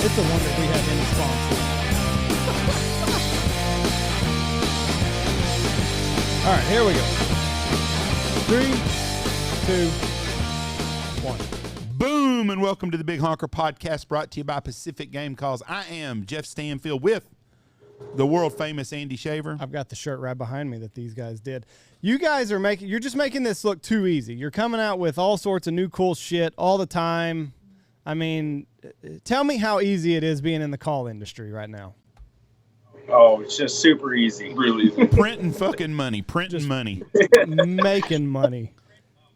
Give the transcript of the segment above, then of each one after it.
It's a wonder we have any sponsors. All right, here we go. 3, 2, 1. Boom, and welcome to the Big Honker Podcast, brought to you by Pacific Game Calls. I am Jeff Stanfield with the world-famous Andy Shaver. I've got the shirt right behind me that these guys did. You guys are you're just making this look too easy. You're coming out with all sorts of new cool shit all the time. I mean, tell me how easy it is being in the call industry right now. Oh, it's just super easy. Really easy. Printing fucking money. Printing money. Making money.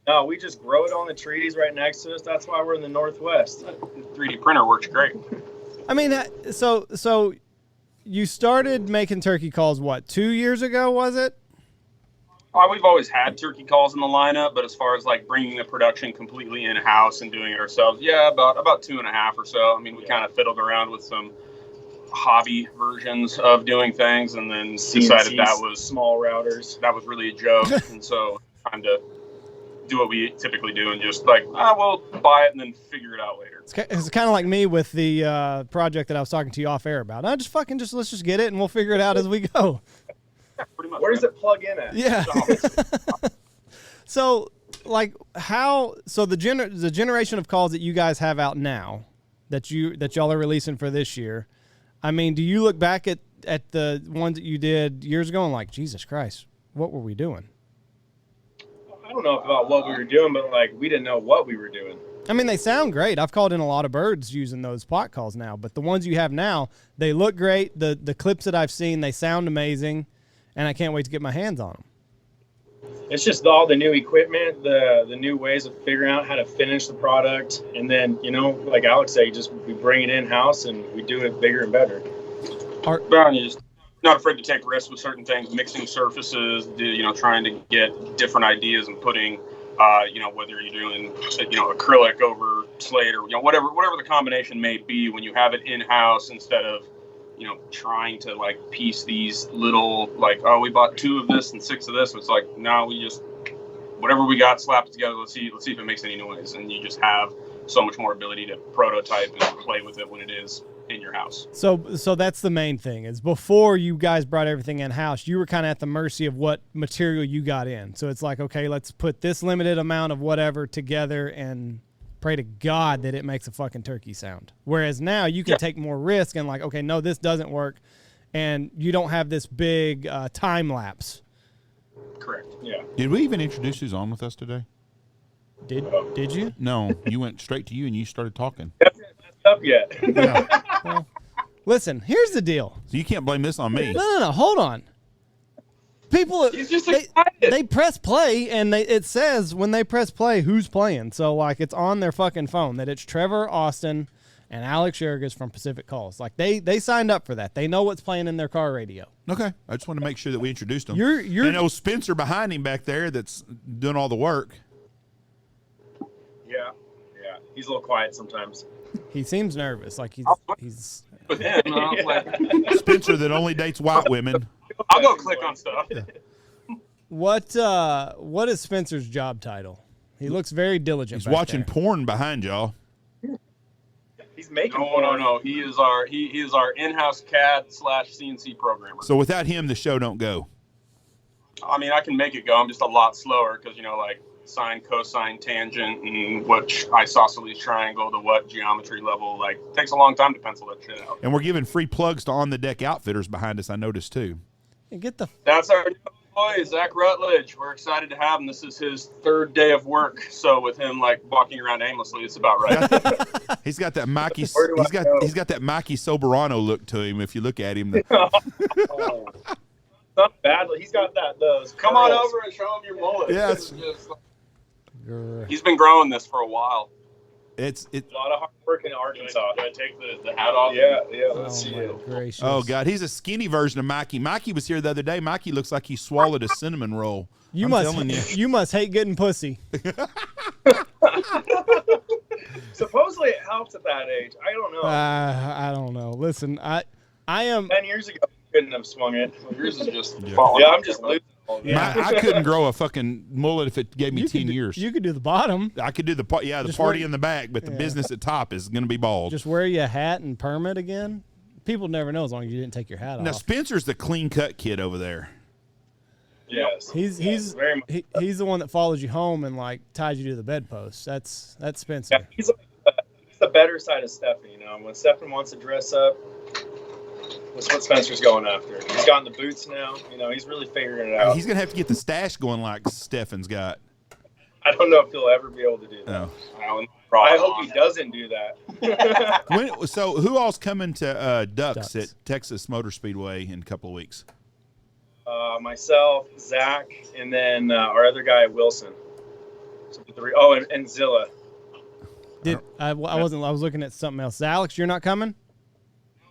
No, we just grow it on the trees right next to us. That's why we're in the Northwest. 3D printer works great. I mean, so you started making turkey calls, what, 2 years ago, was it? We've always had turkey calls in the lineup, but as far as like bringing the production completely in-house and doing it ourselves, about 2.5 or so. I mean, we kind of fiddled around with some hobby versions of doing things, and then decided that was small routers. That was really a joke, and so trying to do what we typically do and just like, we'll buy it and then figure it out later. It's kind of like me with the project that I was talking to you off air about. Let's just get it and we'll figure it out as we go. Pretty much. Where does it plug in at? Yeah. So, like, the generation of calls that you guys have out now, that y'all are releasing for this year, I mean, do you look back at the ones that you did years ago and like, Jesus Christ, what were we doing? I don't know about what we were doing, but like, we didn't know what we were doing. I mean, they sound great. I've called in a lot of birds using those pot calls now, but the ones you have now, they look great. The clips that I've seen, they sound amazing. And I can't wait to get my hands on them. It's just all the new equipment, the new ways of figuring out how to finish the product. And then, like Alex said, we bring it in-house and we do it bigger and better. You're just not afraid to take risks with certain things, mixing surfaces, trying to get different ideas and putting, whether you're doing, acrylic over slate or, whatever the combination may be, when you have it in-house instead of, trying to like piece these little, like, we bought 2 of this and 6 of this. It's like, no, we just, whatever we got, slap it together. Let's see if it makes any noise. And you just have so much more ability to prototype and play with it when it is in your house. So that's the main thing, is before you guys brought everything in house, you were kind of at the mercy of what material you got in. So it's like, okay, let's put this limited amount of whatever together and pray to God that it makes a fucking turkey sound. Whereas now you can take more risk and like, okay, no, this doesn't work. And you don't have this big time lapse. Correct. Yeah. Did we even introduce who's on with us today? Did you? No, you went straight to you and you started talking. That's not messed up yet. Yeah. Well, listen, here's the deal. So you can't blame this on me. No, hold on. People, He's just excited. They press play, and it says when they press play who's playing. So, like, it's on their fucking phone that it's Trevor Austin and Alex Yerges from Pacific Calls. Like, they signed up for that. They know what's playing in their car radio. Okay. I just want to make sure that we introduced them. You're and old Spencer behind him back there that's doing all the work. Yeah. He's a little quiet sometimes. He seems nervous. Like, he's With him, I was like, Spencer that only dates white women. I'll go click on stuff. What is Spencer's job title? He looks very diligent. He's watching porn behind y'all. He's making No. He is our in-house CAD/CNC programmer. So without him, the show don't go. I mean, I can make it go. I'm just a lot slower because, like sine, cosine, tangent, and what isosceles triangle to what geometry level. Like, it takes a long time to pencil that shit out. And we're giving free plugs to On the Deck Outfitters behind us, I noticed, too. That's our new boy, Zach Rutledge. We're excited to have him. This is his 3rd day of work. So with him, like, walking around aimlessly, it's about right. He's got that Mikey. He's got that Mikey Soberano look to him. If you look at him, not bad. He's got those. Come on over and show him your mullet. Yes. He's been growing this for a while. It's A lot of hard work in Arkansas. Do I take the hat off? Yeah. Oh, Let's see it. my gracious. Oh God, he's a skinny version of Mikey. Mikey was here the other day. Mikey looks like he swallowed a cinnamon roll. I'm telling you. You must hate getting pussy. Supposedly it helps at that age. I don't know. I don't know. Listen, I am. 10 years ago, I couldn't have swung it. Well, yours is just Yeah. falling. Yeah, I'm just losing. All Yeah. I couldn't grow a fucking mullet if it gave me 10 years. You could do the bottom. I could do the Just party wear- in the back, but the Yeah. business at top is going to be bald. Just wear you a hat and perm it again. People never know as long as you didn't take your hat Now off. Spencer's the clean cut kid over there. Yes. He's very much. he's the one that follows you home and like ties you to the bedpost. That's Spencer. Yeah, he's the better side of Stefan. You know, when Stefan wants to dress up, that's what Spencer's going after. He's gotten the boots now. You know, he's really figuring it out. He's going to have to get the stash going like Stefan's got. I don't know if he'll ever be able to do that. No. I hope he doesn't do that. So who all's coming to Ducks Ducks. at Texas Motor Speedway in a couple of weeks? Myself, Zach, and then our other guy, Wilson. So the three. Oh, and Zilla. I wasn't. I was looking at something else. Alex, you're not coming?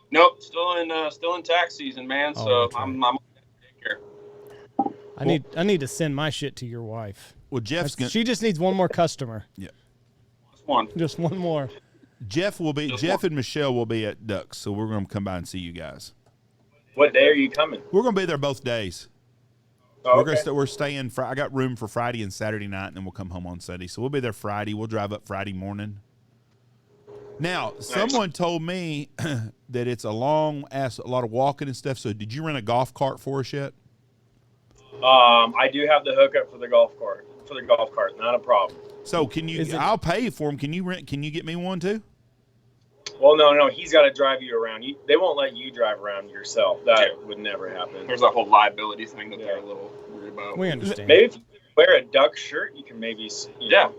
Nope, still in tax season, man. Oh, So that's right. I'm take care. I need to send my shit to your wife. Well, She just needs one more customer. Just one. Just one more. Jeff and Michelle will be at Ducks, so we're going to come by and see you guys. What day are you coming? We're going to be there both days. Oh, We're staying. I got room for Friday and Saturday night, and then we'll come home on Sunday. So we'll be there Friday. We'll drive up Friday morning. Now, someone told me that it's a lot of walking and stuff. So, did you rent a golf cart for us yet? I do have the hookup for the golf cart. Not a problem. So, can you? I'll pay for them. Can you rent? Can you get me one too? Well, no, he's got to drive you around. They won't let you drive around yourself. That would never happen. There's that whole liability thing that they're a little worried about. We understand. Maybe if you wear a duck shirt, you can maybe.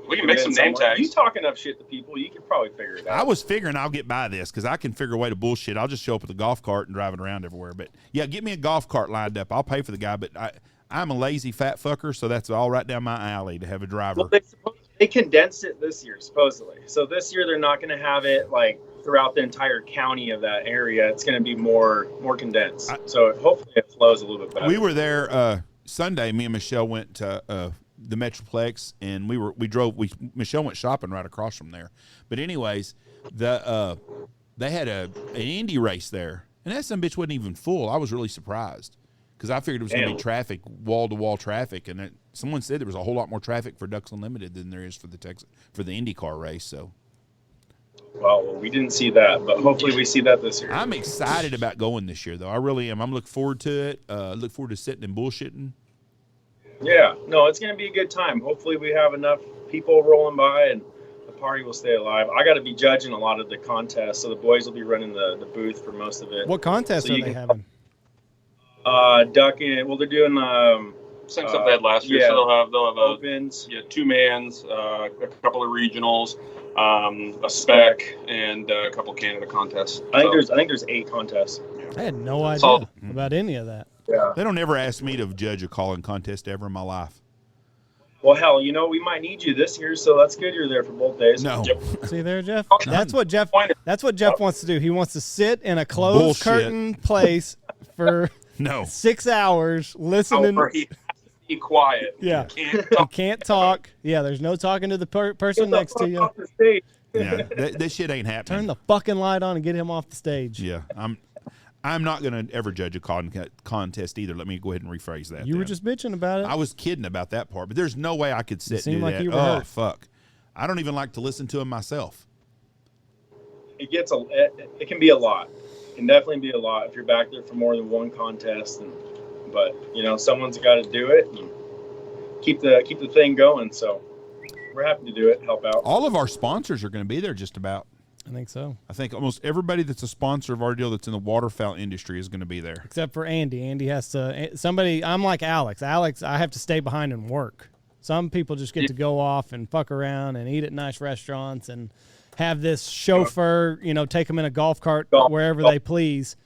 We can make some name tags. You talking up shit to people, you can probably figure it out. I was figuring I'll get by this because I can figure a way to bullshit. I'll just show up with a golf cart and drive it around everywhere. But yeah, get me a golf cart lined up. I'll pay for the guy, but I'm a lazy fat fucker, so that's all right down my alley to have a driver. Well, they condensed it this year, supposedly. So this year they're not going to have it like throughout the entire county of that area. It's going to be more condensed. So hopefully it flows a little bit better. We were there Sunday. Me and Michelle went to the Metroplex, and Michelle went shopping right across from there. But anyways, they had an Indy race there, and that some bitch wasn't even full. I was really surprised because I figured it was going to be traffic, wall to wall traffic, and someone said there was a whole lot more traffic for Ducks Unlimited than there is for the IndyCar race. So. Well, we didn't see that, but hopefully we see that this year. I'm excited about going this year, though. I really am. I'm looking forward to it. Look forward to sitting and bullshitting. Yeah, no, it's going to be a good time. Hopefully we have enough people rolling by and the party will stay alive. I got to be judging a lot of the contests, so the boys will be running the booth for most of it. What contests are they having? Ducking. Well, they're doing same stuff they had last year. yeah, So they'll have opens. 2-mans, a couple of regionals, a spec, and a couple of Canada contests. I think there's 8 contests. I had no idea about any of that. Yeah. They don't ever ask me to judge a calling contest ever in my life. Well, hell, we might need you this year, so that's good. You're there for both days. No. See there, Jeff? That's what Jeff wants to do. He wants to sit in a closed Bullshit. curtain place for 6 hours listening. He has to be quiet. Yeah. He can't You talk. can't talk. Yeah, there's no talking to the person next to you. Off the stage. Yeah, that shit ain't happening. Turn the fucking light on and get him off the stage. Yeah, I'm not going to ever judge a calling contest either. Let me go ahead and rephrase that. You were just bitching about it. I was kidding about that part, but there's no way I could sit and do seemed like that. you were Oh, hurt. fuck. I don't even like to listen to them myself. It can be a lot. It can definitely be a lot if you're back there for more than one contest. But someone's got to do it and keep the thing going. So we're happy to do it, help out. All of our sponsors are going to be there just about. I think so. I think almost everybody that's a sponsor of our deal that's in the waterfowl industry is going to be there. Except for Andy. Andy has to. I'm like Alex. I have to stay behind and work. Some people just get to go off and fuck around and eat at nice restaurants and have this chauffeur, take them in a golf cart wherever they please.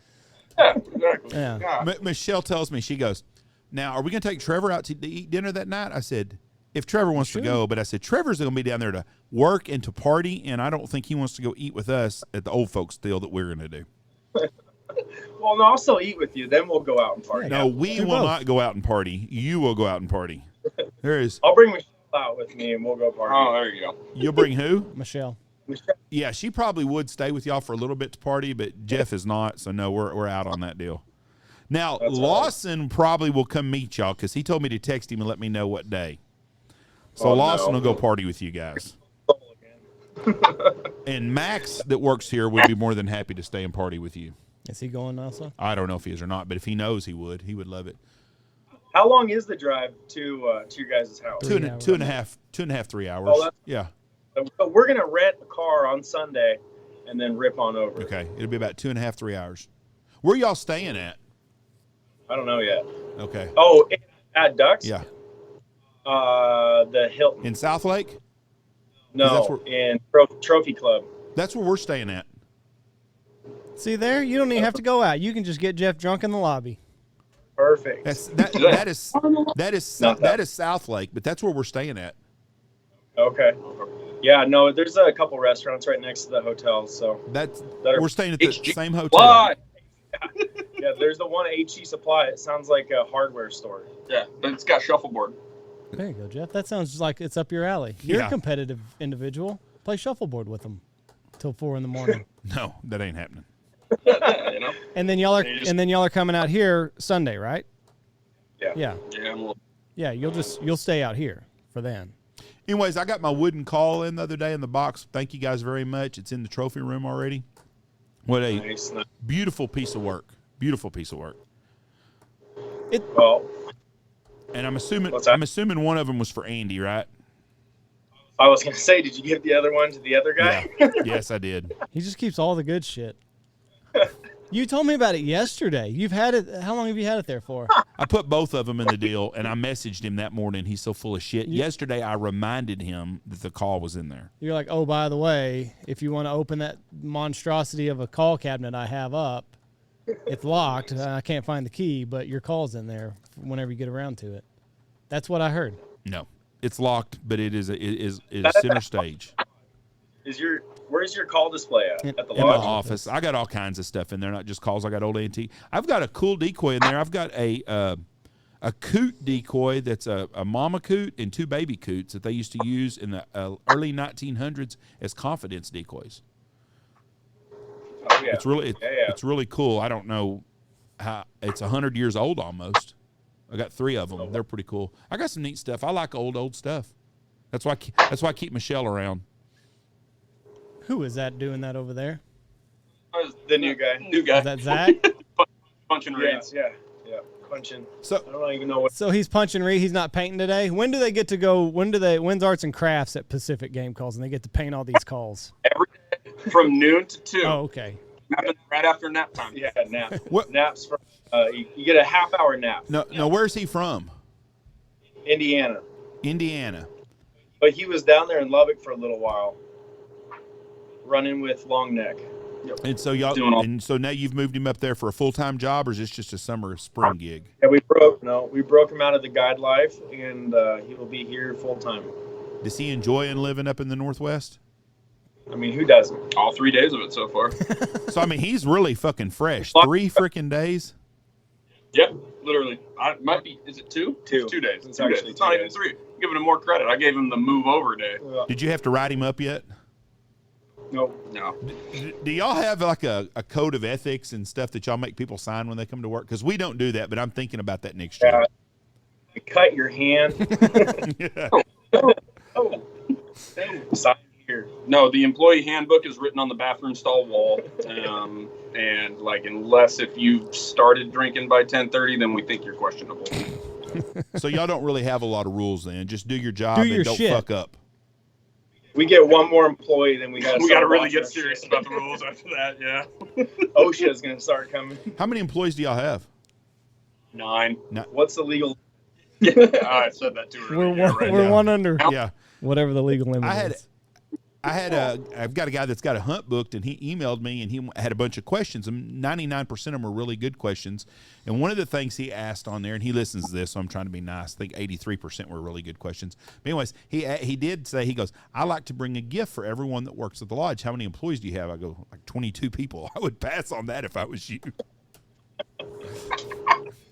Yeah, exactly. Yeah. Michelle tells me, she goes, now, are we going to take Trevor out to eat dinner that night? I said, if Trevor wants to go, but I said Trevor's going to be down there to work and to party, and I don't think he wants to go eat with us at the old folks deal that we're going to do. Well, no, I'll still eat with you. Then we'll go out and party. No, we will not go out and party. You will go out and party. I'll bring Michelle out with me, and we'll go party. Oh, there you go. You'll bring who? Michelle. Yeah, she probably would stay with y'all for a little bit to party, but Jeff is not, so no, we're out on that deal. Now, Lawson probably will come meet y'all because he told me to text him and let me know what day. So Lawson will go party with you guys. And Max, that works here, would be more than happy to stay and party with you. Is he going also? I don't know if he is or not, but if he knows, he would. He would love it. How long is the drive to your guys' house? Two and a half, 3 hours. Oh, yeah. So we're gonna rent a car on Sunday, and then rip on over. Okay, it'll be about 2.5, 3 hours. Where y'all staying at? I don't know yet. Okay. Oh, at Ducks? Yeah. The Hilton. In South Lake? No, in Trophy Club. That's where we're staying at. See there? You don't even have to go out. You can just get Jeff drunk in the lobby. Perfect. That is South Lake, but that's where we're staying at. Okay. Yeah, no, there's a couple restaurants right next to the hotel, so we're staying at the same hotel. Supply. Yeah, there's the one at HG Supply. It sounds like a hardware store. Yeah, but it's got shuffleboard. There you go, Jeff. That sounds like it's up your alley. You're a competitive individual. Play shuffleboard with them till 4 in the morning. No, that ain't happening. You know? And then y'all are coming out here Sunday, right? Yeah. Yeah. You'll stay out here for then. Anyways, I got my wooden call in the other day in the box. Thank you guys very much. It's in the trophy room already. What a beautiful piece of work. Beautiful piece of work. And I'm assuming one of them was for Andy, right? I was gonna say, did you give the other one to the other guy? Yeah. Yes, I did. He just keeps all the good shit. You told me about it yesterday. You've had it. How long have you had it there for? I put both of them in the deal, and I messaged him that morning. He's so full of shit. Yesterday, I reminded him that the call was in there. You're like, oh, by the way, if you want to open that monstrosity of a call cabinet I have up, it's locked. I can't find the key, but your call's in there whenever you get around to it. That's what I heard. No, it's locked, but it is center stage. Where's your call display at? At the in my office. I got all kinds of stuff in there, not just calls. I got old antique. I've got a cool decoy in there. I've got a coot decoy that's a mama coot and 2 baby coots that they used to use in the early 1900s as confidence decoys. Oh, yeah. It's really cool. I don't know how it's 100 years old almost. I got 3 of them. They're pretty cool. I got some neat stuff. I like old stuff. That's why I keep Michelle around. Who is that doing that over there? The new guy. Is that Zach? Punching reeds. Yeah. Punching. So I don't even know what. So he's punching reed. He's not painting today. When do they get to go? When's Arts and Crafts at Pacific Game Calls, and they get to paint all these calls? Every day from noon to 2. Oh, okay. Right after nap time. Yeah, nap. What? Naps from. You get a half-hour nap. No. Where's he from? Indiana. But he was down there in Lubbock for a little while, running with Long Neck. Yep. And so so now you've moved him up there for a full-time job, or is this just a summer spring gig? Yeah, we broke him out of the guide life, and he will be here full-time. Does he enjoy living up in the Northwest? I mean, who doesn't? All 3 days of it so far. So I mean, he's really fucking fresh. 3 freaking days. Yep, literally. Might be. Is it 2? 2. It's 2 days. It's 2 days. It's not even 3. I'm giving him more credit. I gave him the move over day. Did you have to write him up yet? Nope. No. Do y'all have like a code of ethics and stuff that y'all make people sign when they come to work? Because we don't do that, but I'm thinking about that next year. You cut your hand. Sign here. No, the employee handbook is written on the bathroom stall wall. And like, unless if you started drinking by 10:30, then we think you're questionable. So y'all don't really have a lot of rules then. Just do your job and don't fuck up. We get one more employee, then we got to really get serious about the rules after that. Yeah. OSHA is going to start coming. How many employees do y'all have? 9. What's the legal? I said that too early. We're one under. Yeah. Whatever the legal limit is. I've got a guy that's got a hunt booked, and he emailed me, and he had a bunch of questions, and 99% of them are really good questions. And one of the things he asked on there, and he listens to this, so I'm trying to be nice. I think 83% were really good questions. But anyways, he did say, he goes, I like to bring a gift for everyone that works at the lodge. How many employees do you have? I go, like 22 people. I would pass on that if I was you.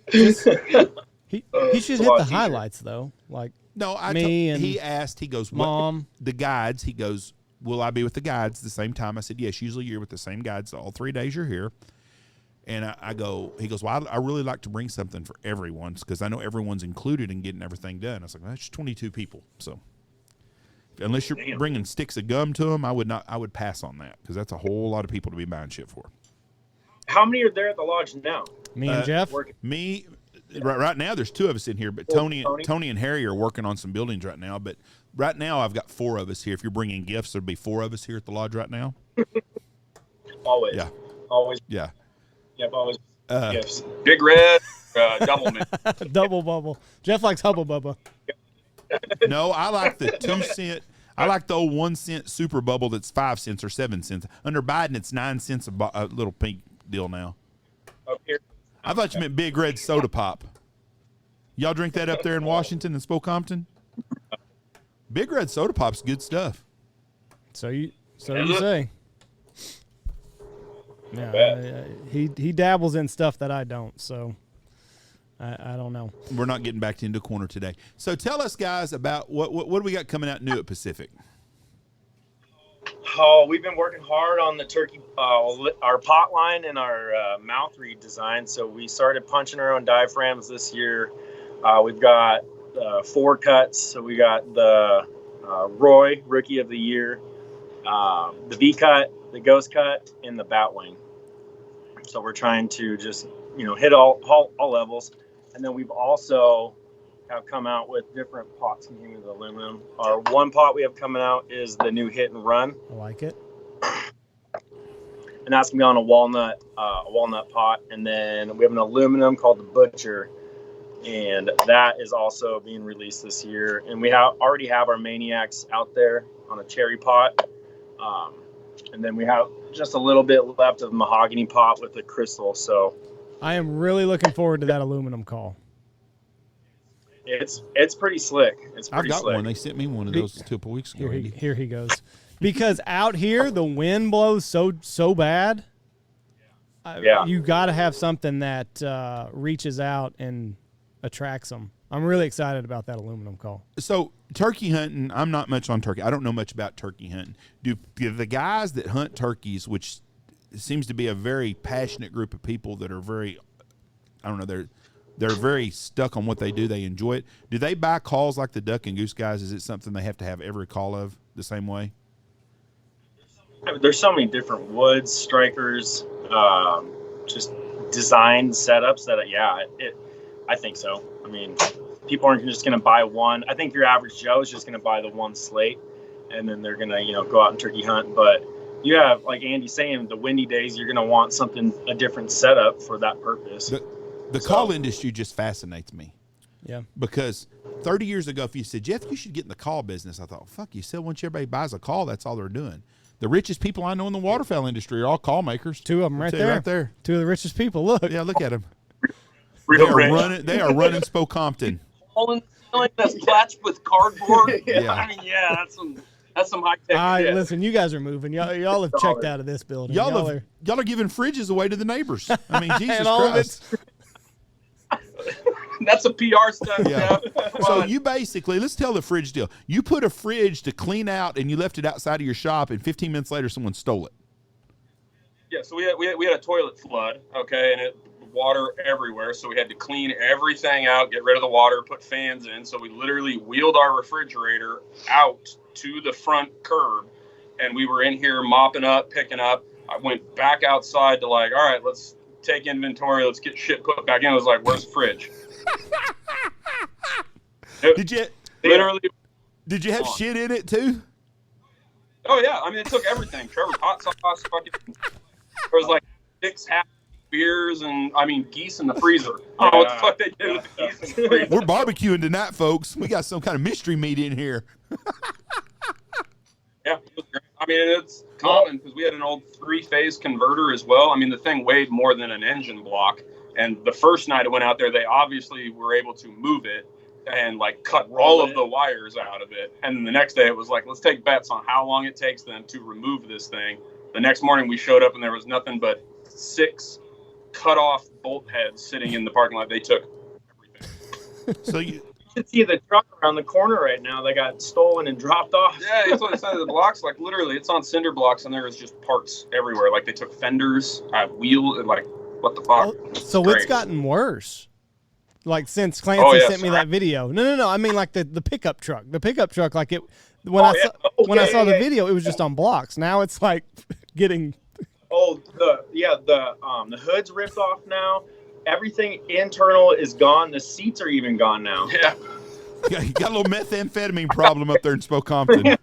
He should hit the highlights though, like no. He asked. He goes, Mom, the guides. He goes, will I be with the guides the same time? I said, yes. Usually you're with the same guides all 3 days you're here. And I go, he goes, well, I really like to bring something for everyone because I know everyone's included in getting everything done. I was like, well, that's 22 people. So unless you're bringing sticks of gum to them, I would pass on that because that's a whole lot of people to be buying shit for. How many are there at the lodge now? Me and Jeff. Me. Right now, there's 2 of us in here, but Tony and Harry are working on some buildings right now. But right now, I've got 4 of us here. If you're bringing gifts, there'd be 4 of us here at the lodge right now. Always. Yeah. Always. Yeah. Yep. Always gifts. Big Red, Double Mint. Double bubble. Jeff likes Hubba Bubba. No, I like the 2 cent. I like the old 1 cent super bubble that's 5 cents or 7 cents. Under Biden, it's 9 cents a little pink deal now. Up here. I thought you meant Big Red Soda Pop. Y'all drink that up there in Washington and Spokane? Big Red Soda Pop's good stuff. So you say. Yeah, he dabbles in stuff that I don't, so I don't know. We're not getting back into corner today. So tell us, guys, about what do we got coming out new at Pacific? Oh, we've been working hard on the turkey, our pot line and our mouth redesign. So we started punching our own diaphragms this year. We've got 4 cuts. So we got the Roy Rookie of the Year, the V cut, the Ghost cut, and the Batwing. So we're trying to just hit all levels. And then we've also have come out with different pots containing with aluminum. Our one pot we have coming out is the new Hit and Run. I like it. And that's gonna be on a walnut pot. And then we have an aluminum called the Butcher, and that is also being released this year. And we already have our Maniacs out there on a cherry pot. And then we have just a little bit left of mahogany pot with the crystal. So I am really looking forward to that aluminum call. It's pretty slick. I've got one. They sent me one of those 2 weeks ago. Here he goes. Because out here the wind blows so bad. You got to have something that reaches out and attracts them. I'm really excited about that aluminum call. So turkey hunting, I'm not much on turkey. I don't know much about turkey hunting. Do the guys that hunt turkeys, which seems to be a very passionate group of people that are very, I don't know, they're very stuck on what they do. They enjoy it. Do they buy calls like the duck and goose guys? Is it something they have to have every call of the same way? There's so many different woods, strikers, just design setups that, I think so. I mean, people aren't just going to buy one. I think your average Joe is just going to buy the one slate, and then they're going to, go out and turkey hunt. But you have, like Andy's saying, the windy days, you're going to want a different setup for that purpose. The call industry just fascinates me. Yeah. Because 30 years ago, if you said, Jeff, you should get in the call business, I thought, fuck, you said once everybody buys a call, that's all they're doing. The richest people I know in the waterfowl industry are all call makers. 2 of them right there. Right there. 2 of the richest people. Look. Yeah, look at them. They Real are running Spokane. Hole in the ceiling that's patched with cardboard. Yeah. I mean, that's some high tech shit. Listen, you guys are moving. Y'all have checked out of this building. Y'all are giving fridges away to the neighbors. I mean, Jesus and all Christ. Of That's a PR stunt, Yeah. Jeff. So you basically, let's tell the fridge deal. You put a fridge to clean out and you left it outside of your shop, and 15 minutes later someone stole it. Yeah, so we had a toilet flood, okay, and water everywhere, so we had to clean everything out, get rid of the water, put fans in. So we literally wheeled our refrigerator out to the front curb, and we were in here mopping up, picking up. I went back outside to all right, let's take inventory, let's get shit put back in. I was like, where's the fridge? Did you have shit in it too? Oh yeah, I mean it took everything. Trevor's hot sauce, fucking. There was like 6 half beers and geese in the freezer. I don't know what the fuck they did with the geese in the freezer. We're barbecuing tonight, folks. We got some kind of mystery meat in here. Yeah, it was great. I mean, it's common because we had an old 3-phase converter as well. I mean, the thing weighed more than an engine block. And the first night I went out there, they obviously were able to move it and like cut all of the wires out of it. And then the next day it was like, let's take bets on how long it takes them to remove this thing. The next morning we showed up and there was nothing but 6 cut off bolt heads sitting in the parking lot. They took everything. So you should see the truck around the corner right now. They got stolen and dropped off. Yeah, that's what I said. The blocks, like literally, it's on cinder blocks, and there is just parts everywhere. Like they took fenders, wheel, like what the fuck? So it's gotten worse. Like since Clancy sent me that video. No. I mean like the pickup truck. The pickup truck, like it when I saw the video, it was just on blocks. Now it's like getting. Oh, the hood's ripped off now. Everything internal is gone. The seats are even gone now. Yeah. You got a little methamphetamine problem up there in Spokane.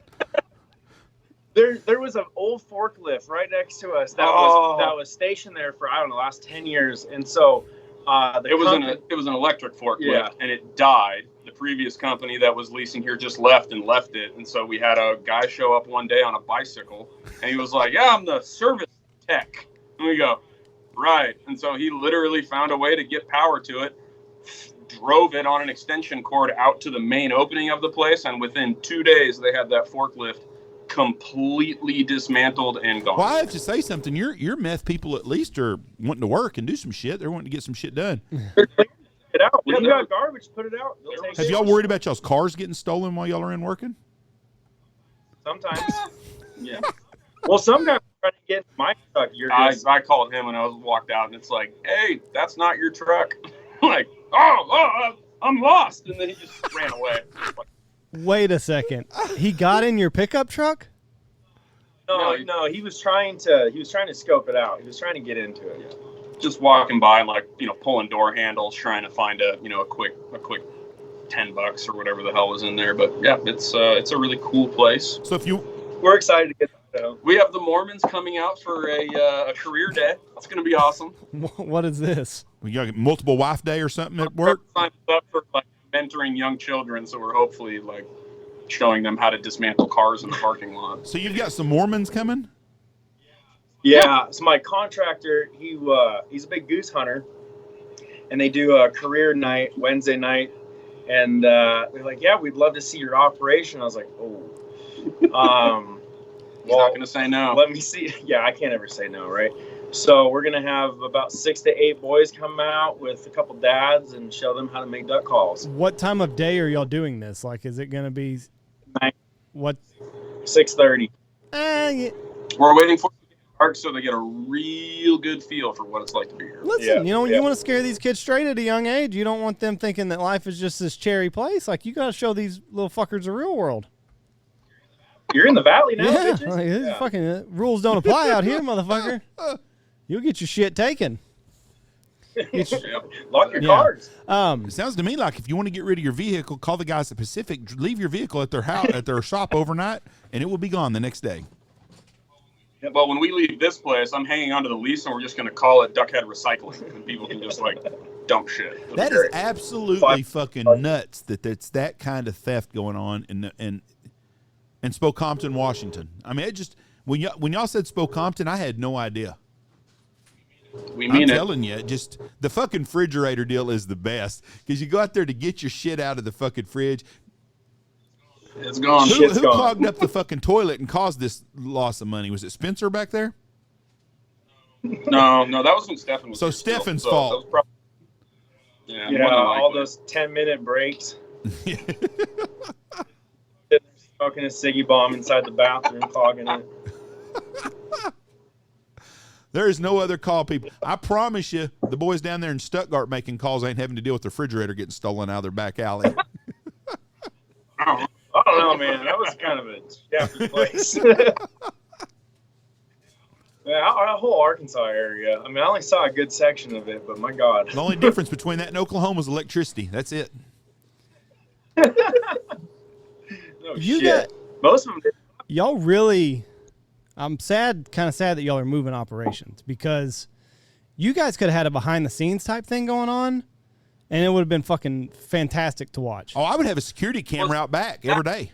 There was an old forklift right next to us that was stationed there for, I don't know, the last 10 years. And so it was an electric forklift and it died. The previous company that was leasing here just left it. And so we had a guy show up one day on a bicycle and he was like, yeah, I'm the service tech. And we go, right. And so he literally found a way to get power to it, drove it on an extension cord out to the main opening of the place. And within 2 days, they had that forklift completely dismantled and gone. Well, I have to say something. Your meth people at least are wanting to work and do some shit. They're wanting to get some shit done. It out. When you got garbage, put it out. Have y'all worried about y'all's cars getting stolen while y'all are in working? Sometimes. Yeah. Well, sometimes trying to get my truck. I called him when I was walked out, and it's like, hey, that's not your truck. I'm like, I'm lost, and then he just ran away. Wait a second. He got in your pickup truck? No. He was trying to scope it out. He was trying to get into it. Yeah. Just walking by and pulling door handles, trying to find a quick $10 or whatever the hell was in there. But yeah, it's a really cool place. So we're excited to get there. We have the Mormons coming out for a career day. That's going to be awesome. What is this? We got multiple wife day or something at work? Signed up for mentoring young children, so we're hopefully showing them how to dismantle cars in the parking lot. So you've got some Mormons coming? Yeah. So my contractor, he's a big goose hunter, and they do a career night Wednesday night, and they're like, "Yeah, we'd love to see your operation." I was like, "Oh." He's not going to say no. Let me see. Yeah, I can't ever say no, right? So we're going to have about 6 to 8 boys come out with a couple dads and show them how to make duck calls. What time of day are y'all doing this? Like, is it going to be what? 6:30. Yeah. We're waiting for it to get dark so they get a real good feel for what it's like to be here. Listen, you want to scare these kids straight at a young age. You don't want them thinking that life is just this cherry place. Like, you got to show these little fuckers the real world. You're in the valley now, yeah, bitches. Fucking rules don't apply out here, motherfucker. You'll get your shit taken. Lock your cars. It sounds to me like if you want to get rid of your vehicle, call the guys at Pacific, leave your vehicle at their house, at their shop overnight, and it will be gone the next day. Well, when we leave this place, I'm hanging onto the lease, and we're just going to call it Duckhead Recycling, and people can just dump shit. That is absolutely fucking nuts. That's that kind of theft going on in Spokane, Washington. I mean, it just when y'all said Spokane, I had no idea. I'm telling you, just the fucking refrigerator deal is the best because you go out there to get your shit out of the fucking fridge. It's gone. Who clogged up the fucking toilet and caused this loss of money? Was it Spencer back there? No, that was when Stefan was. So Stefan's fault. Yeah, all those 10-minute breaks. Smoking a ciggy bomb inside the bathroom, clogging it. There is no other call, people. I promise you, the boys down there in Stuttgart making calls ain't having to deal with the refrigerator getting stolen out of their back alley. I don't know, man. That was kind of a chapter place. Yeah, our whole Arkansas area. I mean, I only saw a good section of it, but my God. The only difference between that and Oklahoma is electricity. That's it. Most of them did. Y'all really, I'm kind of sad that y'all are moving operations because you guys could have had a behind the scenes type thing going on and it would have been fucking fantastic to watch. Oh, I would have a security camera out back every day.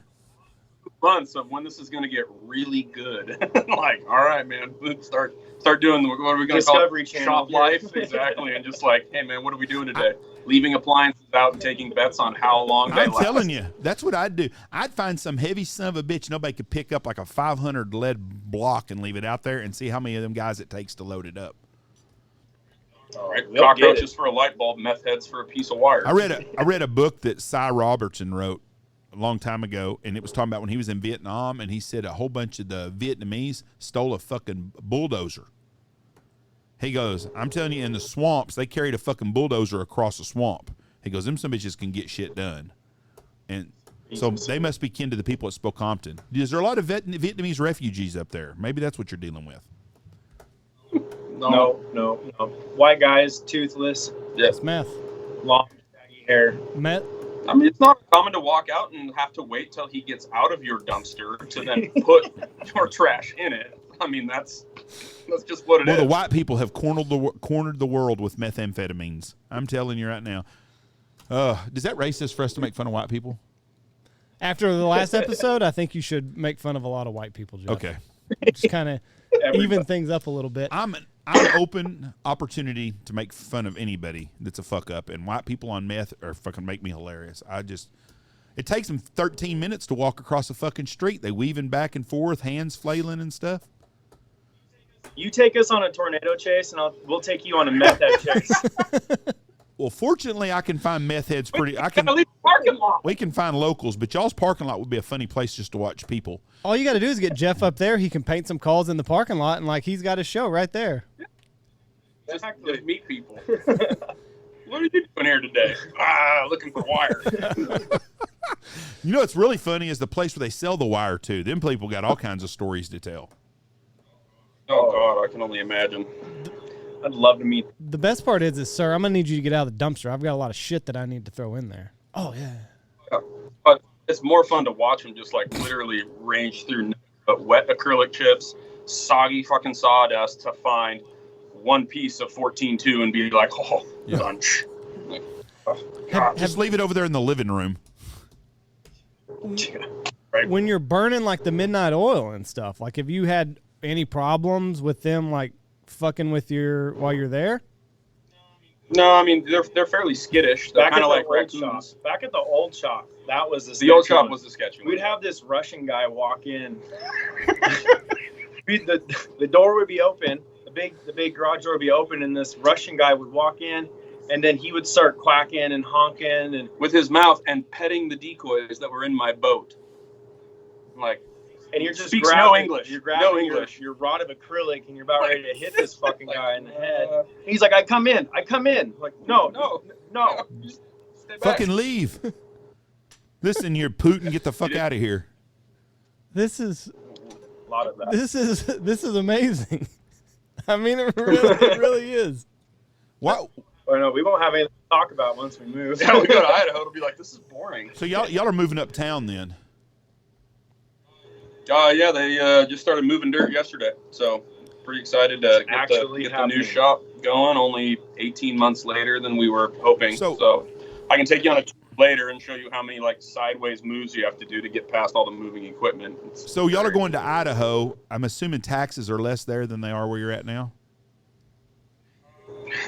months of when this is going to get really good. Like, all right, man, let's start doing what are we going to call Discovery it? Channel. Shop life, exactly, and just like, hey, man, what are we doing today? Leaving appliances out and taking bets on how long they I'm last. telling you, that's what I'd do. I'd find some heavy son of a bitch nobody could pick up, like a 500 lead block, and leave it out there and see how many of them guys it takes to load it up. All right, We'll cockroaches for a light bulb, meth heads for a piece of wire. I read a book that Cy Robertson wrote a long time ago, and it was talking about when he was in Vietnam, and he said a whole bunch of the Vietnamese stole a fucking bulldozer. He goes, I'm telling you, in the swamps, they carried a fucking bulldozer across the swamp. He goes, them some bitches can get shit done. And so they must be kin to the people at Spokane. Is there a lot of Vietnamese refugees up there? Maybe that's what you're dealing with. No. White guys, toothless, It's meth. long, shaggy hair. Meth. I mean, it's not common to walk out and have to wait till he gets out of your dumpster to then put your trash in it. I mean, that's just what it is. Well, the white people have cornered the world with methamphetamines. I'm telling you right now. Is that racist for us to make fun of white people? After the last episode, I think you should make fun of a lot of white people, Jeff. Okay. Just kind of even things up a little bit. I'm an open opportunity to make fun of anybody that's a fuck up, and white people on meth are fucking make me hilarious. It takes them 13 minutes to walk across a fucking street. They weaving back and forth, hands flailing and stuff. You take us on a tornado chase, and we'll take you on a meth head chase. Well, fortunately, I can find meth heads pretty. Leave the parking lot. We can find locals, but y'all's parking lot would be a funny place just to watch people. All you got to do is get Jeff up there. He can paint some calls in the parking lot, and like he's got a show right there. Just meet people. What are you doing here today? Looking for wire. You know what's really funny is the place where they sell the wire to. Them people got all kinds of stories to tell. Oh God, I can only imagine. I'd love to meet. The best part is, sir, I'm going to need you to get out of the dumpster. I've got a lot of shit that I need to throw in there. Oh, yeah. But it's more fun to watch them just like literally range through wet acrylic chips, soggy fucking sawdust to find one piece of 14.2 and be like, oh, Yeah. bunch. Like, Just leave it over there in the living room. right. When you're burning like the midnight oil and stuff, like have you had any problems with them like fucking with while you're there? No, I mean they're fairly skittish. They're kind of like raccoons. Back at the old shop, that was The old shop was the sketchy one. We'd have this Russian guy walk in. the door would be open. The big garage door would be open, and this Russian guy would walk in, and then he would start quacking and honking and with his mouth and petting the decoys that were in my boat. Like, and you're just speaks grabbing, no English. You're grabbing No English. Your rod of acrylic, and you're about ready to hit this fucking guy in the head. He's like, I come in. Like, no. Just stay back. Fucking leave. Listen, you're Putin. Get the fuck out of here. This is A lot of that. this is amazing. I mean, it really is. What? Oh no, we won't have anything to talk about once we move. Yeah, we go to Idaho, it'll be like, this is boring. So y'all are moving uptown then? Yeah, they just started moving dirt yesterday, so pretty excited to get the new shop going. Only 18 months later than we were hoping. So I can take you on a tour later and show you how many like sideways moves you have to do to get past all the moving equipment. So y'all are going to Idaho. I'm assuming taxes are less there than they are where you're at now?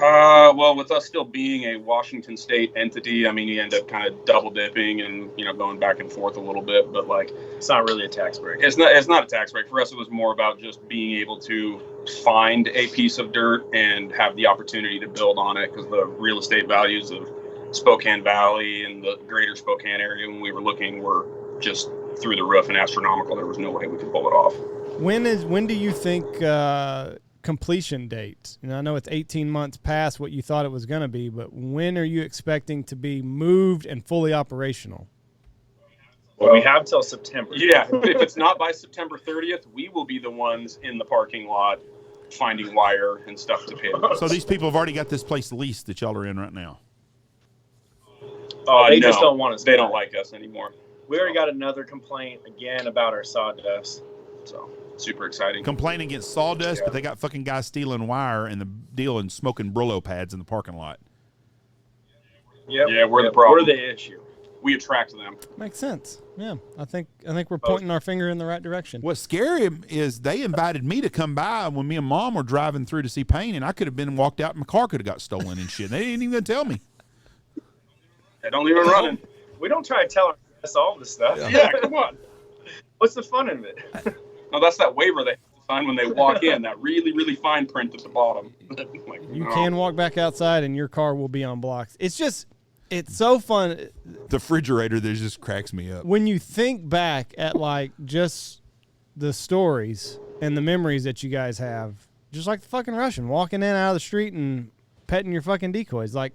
Well, with us still being a Washington State entity, I mean, you end up kind of double dipping and, going back and forth a little bit, but like, It's not really a tax break. it's not a tax break. For us, it was more about just being able to find a piece of dirt and have the opportunity to build on it, because the real estate values of Spokane Valley and the greater Spokane area when we were looking were just through the roof and astronomical. There was no way we could pull it off. When do you think completion date? I know it's 18 months past what you thought it was going to be, but when are you expecting to be moved and fully operational? Well, we have till September. Yeah, if it's not by September 30th, we will be the ones in the parking lot finding wire and stuff to pay. So these people have already got this place leased that y'all are in right now? Oh, they no, just don't want us. They don't like us anymore. We already got another complaint again about our sawdust. So super exciting. Complain against sawdust, but they got fucking guys stealing wire and the deal and smoking Brillo pads in the parking lot. Yep. Yeah, we're the problem. We're the issue. we attract them. Makes sense. Yeah, I think we're pointing our finger in the right direction. What's scary is they invited me to come by when me and Mom were driving through to see Payne, and I could have been walked out and my car could have got stolen and shit. They didn't even tell me. They don't leave it running. We don't try to tell our guests all this stuff. Yeah, come on. What's the fun of it? No, that's that waiver they have to sign when they walk in, that really, really fine print at the bottom. Like, You can walk back outside and your car will be on blocks. It's so fun. The refrigerator there just cracks me up. When you think back at like just the stories and the memories that you guys have, just like the fucking Russian walking in out of the street and petting your fucking decoys, like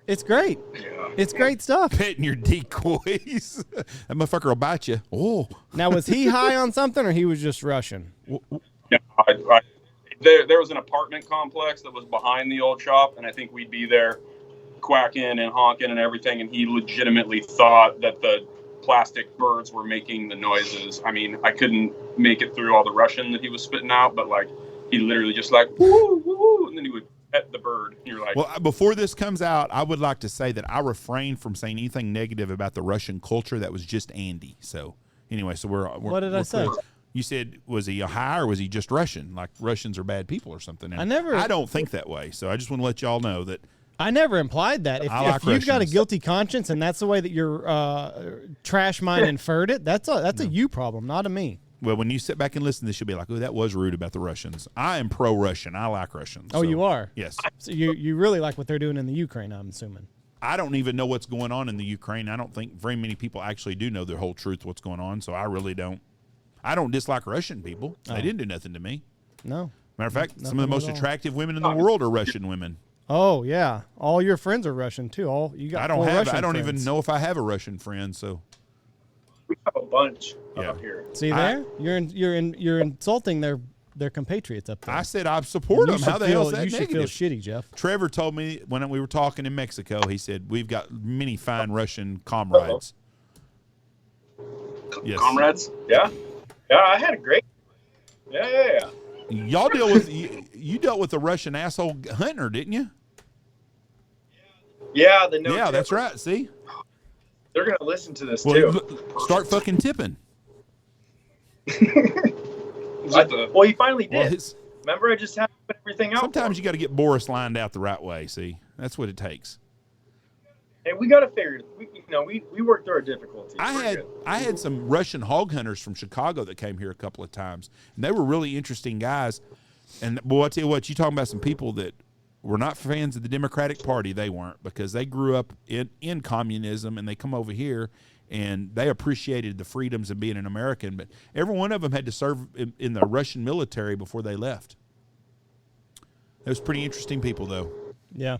it's great. Yeah. It's great stuff. Petting your decoys. That motherfucker will bite you. Oh. Now, was he high on something or he was just Russian? Yeah, there was an apartment complex that was behind the old shop, and I think we'd be there quacking and honking and everything, and he legitimately thought that the plastic birds were making the noises. I mean, I couldn't make it through all the Russian that he was spitting out, but like he literally just like woo woo, and then he would pet the bird. And you're like, Well, before this comes out, I would like to say that I refrained from saying anything negative about the Russian culture. That was just Andy. So anyway, so we're What did I say? clear. You said, was he a high or was he just Russian? Like Russians are bad people or something? And I don't think that way. So I just want to let y'all know that. I never implied that. If you've got a guilty conscience and that's the way that your trash mind inferred it, that's a you problem, not a me. Well, when you sit back and listen to this, you'll be like, oh, that was rude about the Russians. I am pro-Russian. I like Russians. Oh, so, you are? Yes. So you really like what they're doing in the Ukraine, I'm assuming. I don't even know what's going on in the Ukraine. I don't think very many people actually do know the whole truth what's going on, so I really don't. I don't dislike Russian people. They didn't do nothing to me. No. Matter of fact, some of the Nothing most at all. attractive women in the world are Russian women. Oh yeah, all your friends are Russian too. You got. I don't four have. Russian I don't friends. even know if I have a Russian friend. So We have a bunch Yeah. up here. See there, you're insulting their compatriots up there. I said I support them. How the hell is that You should feel negative? shitty, Jeff. Trevor told me when we were talking in Mexico. He said we've got many fine Russian comrades. Yes. comrades. Yeah, I had a great. Yeah. Y'all deal with you dealt with a Russian asshole Hunter, didn't you? Yeah, the no. Yeah, that's tipper. right. See, They're gonna listen to this well, too. start fucking tipping. Well, he finally Well, did. Remember, I just had to put everything out. sometimes you got to get Boris lined out the right way. See, that's what it takes. Hey, we got to figure. We worked through our difficulties. I had some Russian hog hunters from Chicago that came here a couple of times, and they were really interesting guys. And boy, I tell you what, you talking about some people that were not fans of the Democratic Party. They weren't, because they grew up in communism, and they come over here and they appreciated the freedoms of being an American. But every one of them had to serve in the Russian military before they left. Those pretty interesting people, though. Yeah.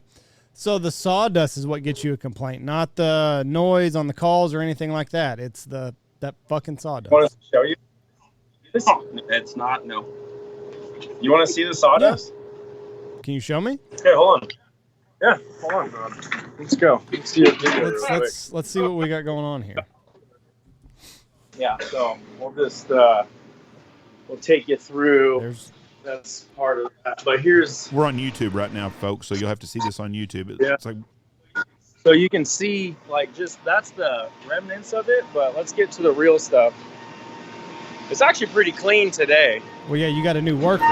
So the sawdust is what gets you a complaint, not the noise on the calls or anything like that. It's that fucking sawdust. Want us to show you? This? Oh, it's not. No. You want to see the sawdust? Can you show me? Okay, hold on. Yeah, hold on, bro. Let's go. Let's see your video real quick. Let's see what we got going on here. Yeah, so we'll just we'll take you through. That's part of that. But We're on YouTube right now, folks, so you'll have to see this on YouTube. Yeah. It's like, so you can see, like, just that's the remnants of it. But let's get to the real stuff. It's actually pretty clean today. Well, yeah, you got a new worker.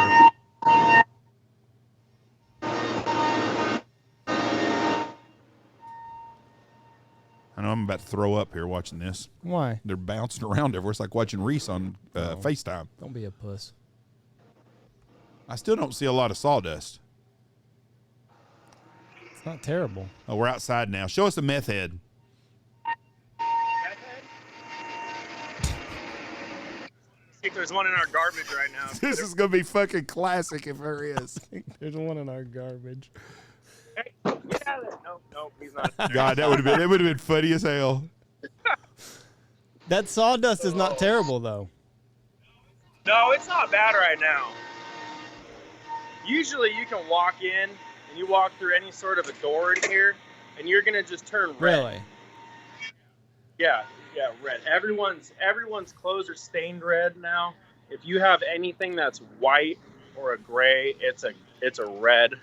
I know I'm about to throw up here watching this. Why? They're bouncing around everywhere. It's like watching Reese on FaceTime. Don't be a puss. I still don't see a lot of sawdust. It's not terrible. Oh, we're outside now. Show us the meth head. See if there's one in our garbage right now. This is going to be fucking classic if there is. There's one in our garbage. Hey, get out of there. No, he's not. God, that would have been funny as hell. That sawdust is not terrible, though. No, it's not bad right now. Usually you can walk in and you walk through any sort of a door in here and you're going to just turn red. Really? Yeah, red. Everyone's clothes are stained red now. If you have anything that's white or a gray, it's a red.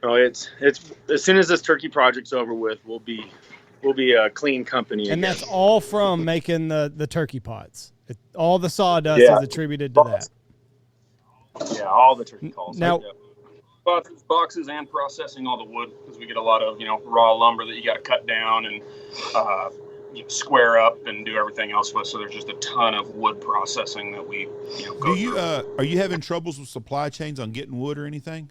Oh, it's as soon as this turkey project's over with, we'll be a clean company And again. that's all from making the turkey pots. All the sawdust Yeah. is attributed to that. Yeah, all the turkey calls. Now, boxes and processing all the wood, because we get a lot of raw lumber that you got to cut down and square up and do everything else with. So there's just a ton of wood processing that we go through. Are you having troubles with supply chains on getting wood or anything?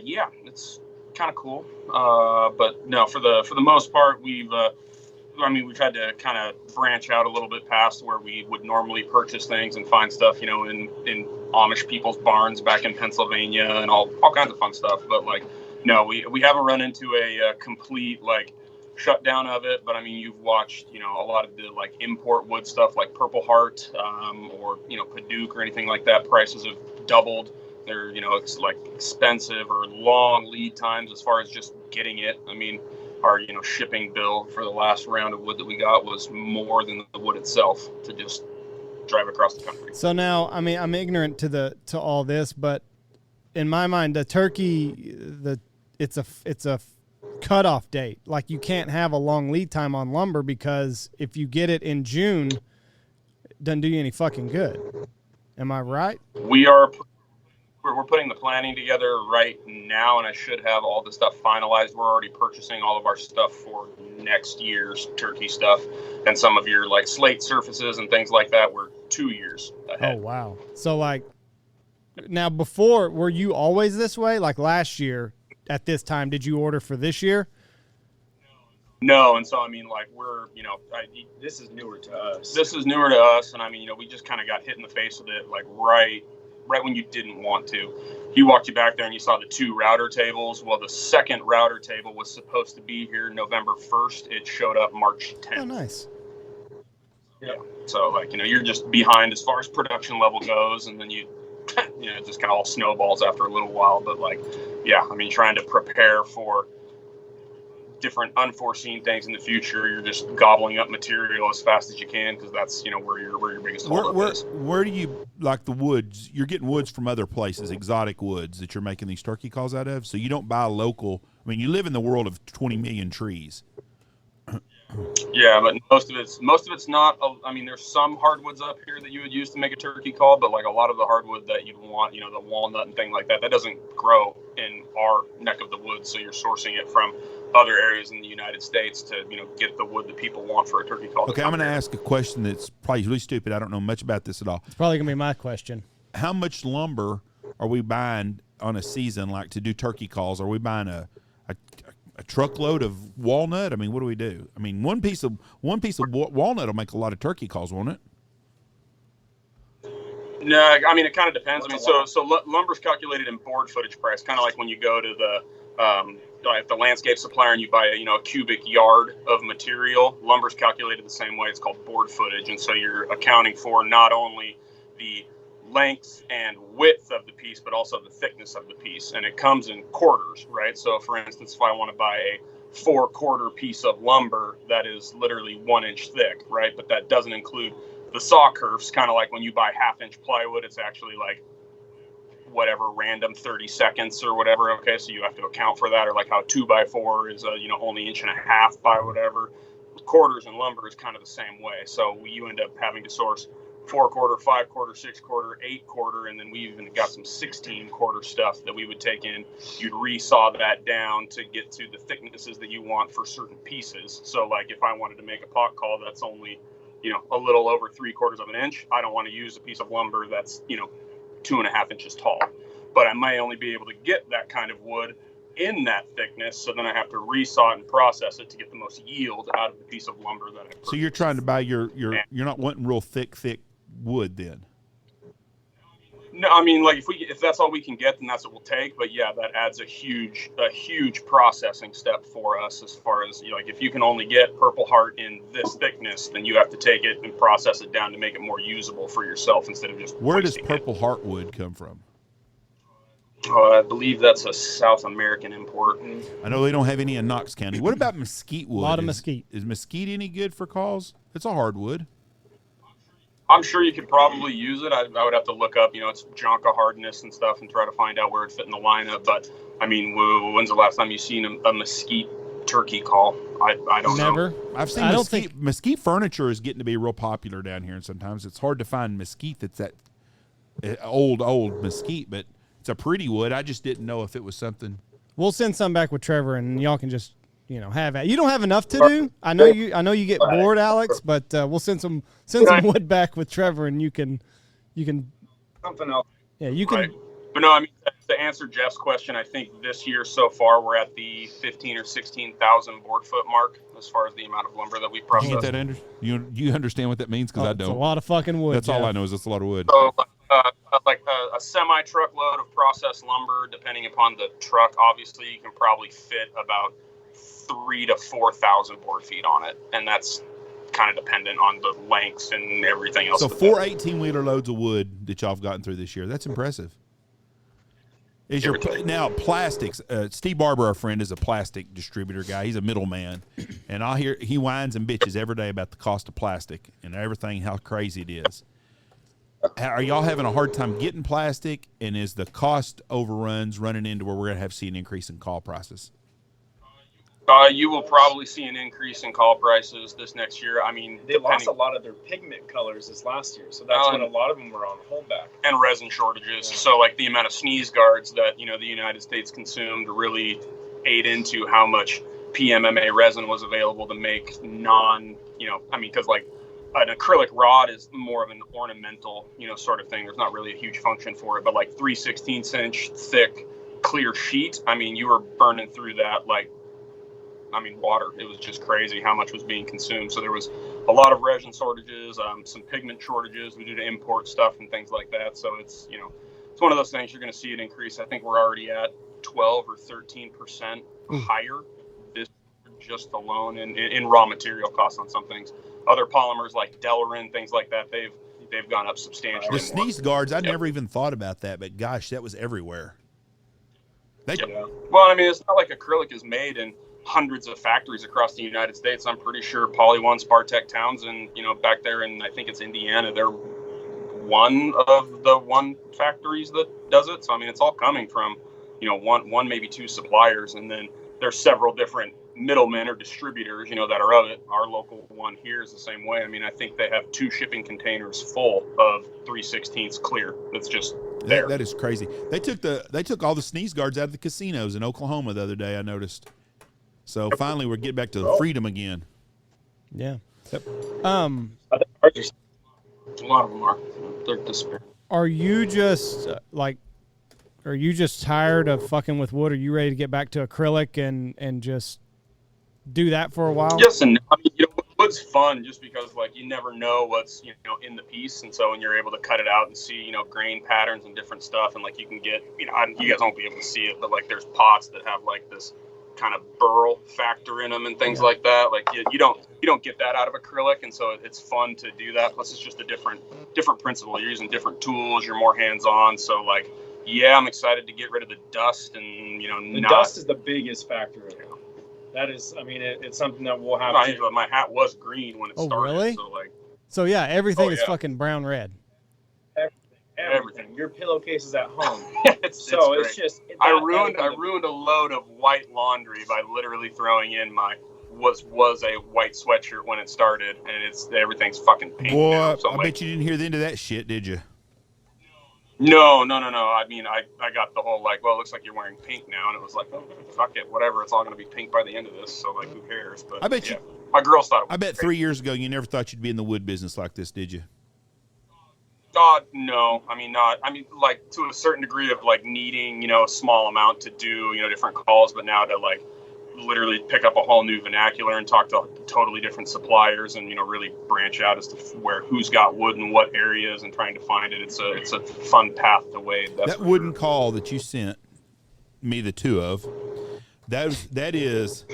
Yeah, it's kind of cool. But no, for the most part, we've had to kind of branch out a little bit past where we would normally purchase things and find stuff, in Amish people's barns back in Pennsylvania and all kinds of fun stuff. But no, we haven't run into a complete shutdown of it. But I mean, you've watched, a lot of the import wood stuff like Purple Heart, or Paducah or anything like that. Prices have doubled. They're, it's expensive or long lead times as far as just getting it. I mean, our shipping bill for the last round of wood that we got was more than the wood itself to just drive across the country. So now, I mean, I'm ignorant to all this, but in my mind, the turkey, it's a cutoff date. Like, you can't have a long lead time on lumber, because if you get it in June, it doesn't do you any fucking good. Am I right? We're putting the planning together right now, and I should have all the stuff finalized. We're already purchasing all of our stuff for next year's turkey stuff, and some of your slate surfaces and things like that. We're 2 years ahead. Oh, wow. So now, before, were you always this way? Like last year at this time, did you order for this year? No, and so I mean, we're this is newer to us. This is newer to us, and I mean, we just kind of got hit in the face with it right when you didn't want to. He walked you back there and you saw the 2 router tables. Well, the second router table was supposed to be here November 1st. It showed up March 10th. Oh, nice. Yeah. So you're just behind as far as production level goes, and then it just kind of all snowballs after a little while. But yeah, I mean, trying to prepare for different unforeseen things in the future, you're just gobbling up material as fast as you can, because that's where your biggest holdup is. Where do you like the woods? You're getting woods from other places, exotic woods that you're making these turkey calls out of. So you don't buy local. I mean, you live in the world of 20 million trees. Yeah, but most of it's not. I mean, there's some hardwoods up here that you would use to make a turkey call, but a lot of the hardwood that you'd want, the walnut and thing like that doesn't grow in our neck of the woods. So you're sourcing it from other areas in the United States to get the wood that people want for a turkey call. Okay, I'm going to ask a question that's probably really stupid. I don't know much about this at all. It's probably going to be my question. How much lumber are we buying on a season, to do turkey calls? Are we buying a truckload of walnut? I mean, what do we do? I mean, one piece of walnut will make a lot of turkey calls, won't it? No, I mean, it kind of depends. I mean, so lumber's calculated in board footage price, kind of like when you go to the landscape supplier and you buy a cubic yard of material. Lumber's calculated the same way. It's called board footage, and so you're accounting for not only the length and width of the piece, but also the thickness of the piece, and it comes in quarters, right? So for instance, if I want to buy a 4-quarter piece of lumber, that is literally 1 inch thick, right? But that doesn't include the saw curves, kind of like when you buy 1/2-inch plywood, it's actually whatever random 30 seconds or whatever. Okay, so you have to account for that, or how 2x4 is only 1.5 inches by whatever. Quarters and lumber is kind of the same way. So you end up having to source 4-quarter, 5-quarter, 6-quarter, 8-quarter, and then we even got some 16-quarter stuff that we would take in. You'd resaw that down to get to the thicknesses that you want for certain pieces. So if I wanted to make a pot call that's only a little over 3/4 of an inch, I don't want to use a piece of lumber that's 2.5 inches tall, but I may only be able to get that kind of wood in that thickness, so then I have to resaw it and process it to get the most yield out of the piece of lumber that I purchased. So you're trying to buy you're not wanting real thick wood then? No, I mean, if that's all we can get, then that's what we'll take. But yeah, that adds a huge processing step for us, as far as if you can only get Purple Heart in this thickness, then you have to take it and process it down to make it more usable for yourself instead of just. Where does Purple Heart wood come from? I believe that's a South American import. I know they don't have any in Knox County. What about mesquite wood? A lot of mesquite. Is mesquite any good for calls? It's a hardwood. I'm sure you could probably use it. I would have to look up, its Jonka hardness and stuff and try to find out where it fit in the lineup. But, I mean, when's the last time you've seen a mesquite turkey call? I don't know. Never. I've seen mesquite furniture is getting to be real popular down here, and sometimes it's hard to find mesquite that's that old mesquite, but it's a pretty wood. I just didn't know if it was something. We'll send some back with Trevor, and y'all can just have it. You don't have enough to do. I know you get bored, Alex, but we'll send some wood back with Trevor, and you can something else. Yeah, you can. Right. But no, I mean, to answer Jeff's question, I think this year so far we're at the 15 or 16,000 board foot mark as far as the amount of lumber that we process. You understand what that means? Because I don't. It's a lot of fucking wood. That's all I know is it's a lot of wood. So, like a semi-truckload of processed lumber, depending upon the truck, obviously you can probably fit about 3,000 to 4,000 board feet on it, and that's kind of dependent on the lengths and everything else. So 4 18-wheeler loads of wood that y'all have gotten through this year. That's impressive. Now plastics? Steve Barber, our friend, is a plastic distributor guy. He's a middleman, and I hear he whines and bitches every day about the cost of plastic and everything, how crazy it is. Are y'all having a hard time getting plastic, and is the cost overruns running into where we're going to see an increase in call prices? You will probably see an increase in call prices this next year. I mean, they lost a lot of their pigment colors this last year, so that's when a lot of them were on holdback. And resin shortages. Yeah. So, like, the amount of sneeze guards that the United States consumed really ate into how much PMMA resin was available to make because like an acrylic rod is more of an ornamental, sort of thing. There's not really a huge function for it, but like 3/16" thick clear sheet. I mean, you were burning through that water. It was just crazy how much was being consumed. So there was a lot of resin shortages, some pigment shortages. We do to import stuff and things like that. So it's it's one of those things you're going to see an increase. I think we're already at 12 or 13% higher this just alone in raw material costs on some things. Other polymers like Delrin, things like that, they've gone up substantially. The sneeze guards, I never even thought about that, but gosh, that was everywhere. Well, I mean, it's not like acrylic is made in hundreds of factories across the United States. I'm pretty sure Poly One, Spartec, Townsend, back there in, I think it's Indiana, they're one of the factories that does it. So, I mean, it's all coming from, one, maybe two suppliers. And then there's several different middlemen or distributors, that are of it. Our local one here is the same way. I mean, I think they have 2 shipping containers full of 3/16 clear. That's just there. That is crazy. They took all the sneeze guards out of the casinos in Oklahoma the other day, I noticed. So finally, we're getting back to freedom again. Yeah. Yep. A lot of them are. They're disappearing. Are you just tired of fucking with wood? Are you ready to get back to acrylic and just do that for a while? Yes and no. I mean, wood's fun just because you never know what's in the piece, and so when you're able to cut it out and see grain patterns and different stuff, and you can get you guys won't be able to see it, but there's pots that have this kind of burl factor in them and things like that. You don't get that out of acrylic, and so it's fun to do that. Plus, it's just a different principle. You're using different tools. You're more hands-on. So I'm excited to get rid of the dust and the dust is the biggest factor. That is, I mean, it's something that we'll have. My hat was green when it started. Oh, really? So yeah, everything is fucking brown red. Everything. Your pillowcases at home. It's just. I ruined a load of white laundry by literally throwing in my was a white sweatshirt when it started, and everything's fucking pink. Boy, now, so I bet you didn't hear the end of that shit, did you? No. I mean, I got the whole it looks like you're wearing pink now, and it was oh, fuck it, whatever. It's all gonna be pink by the end of this, so who cares? But I bet you. My girls thought. I bet 3 years ago you never thought you'd be in the wood business like this, did you? No. I mean, not. I mean, to a certain degree of needing, a small amount to do, different calls, but now to literally pick up a whole new vernacular and talk to totally different suppliers and, really branch out as to who's got wood in what areas and trying to find it. It's a fun path to wade. That wooden call that you sent me the 2 of, that is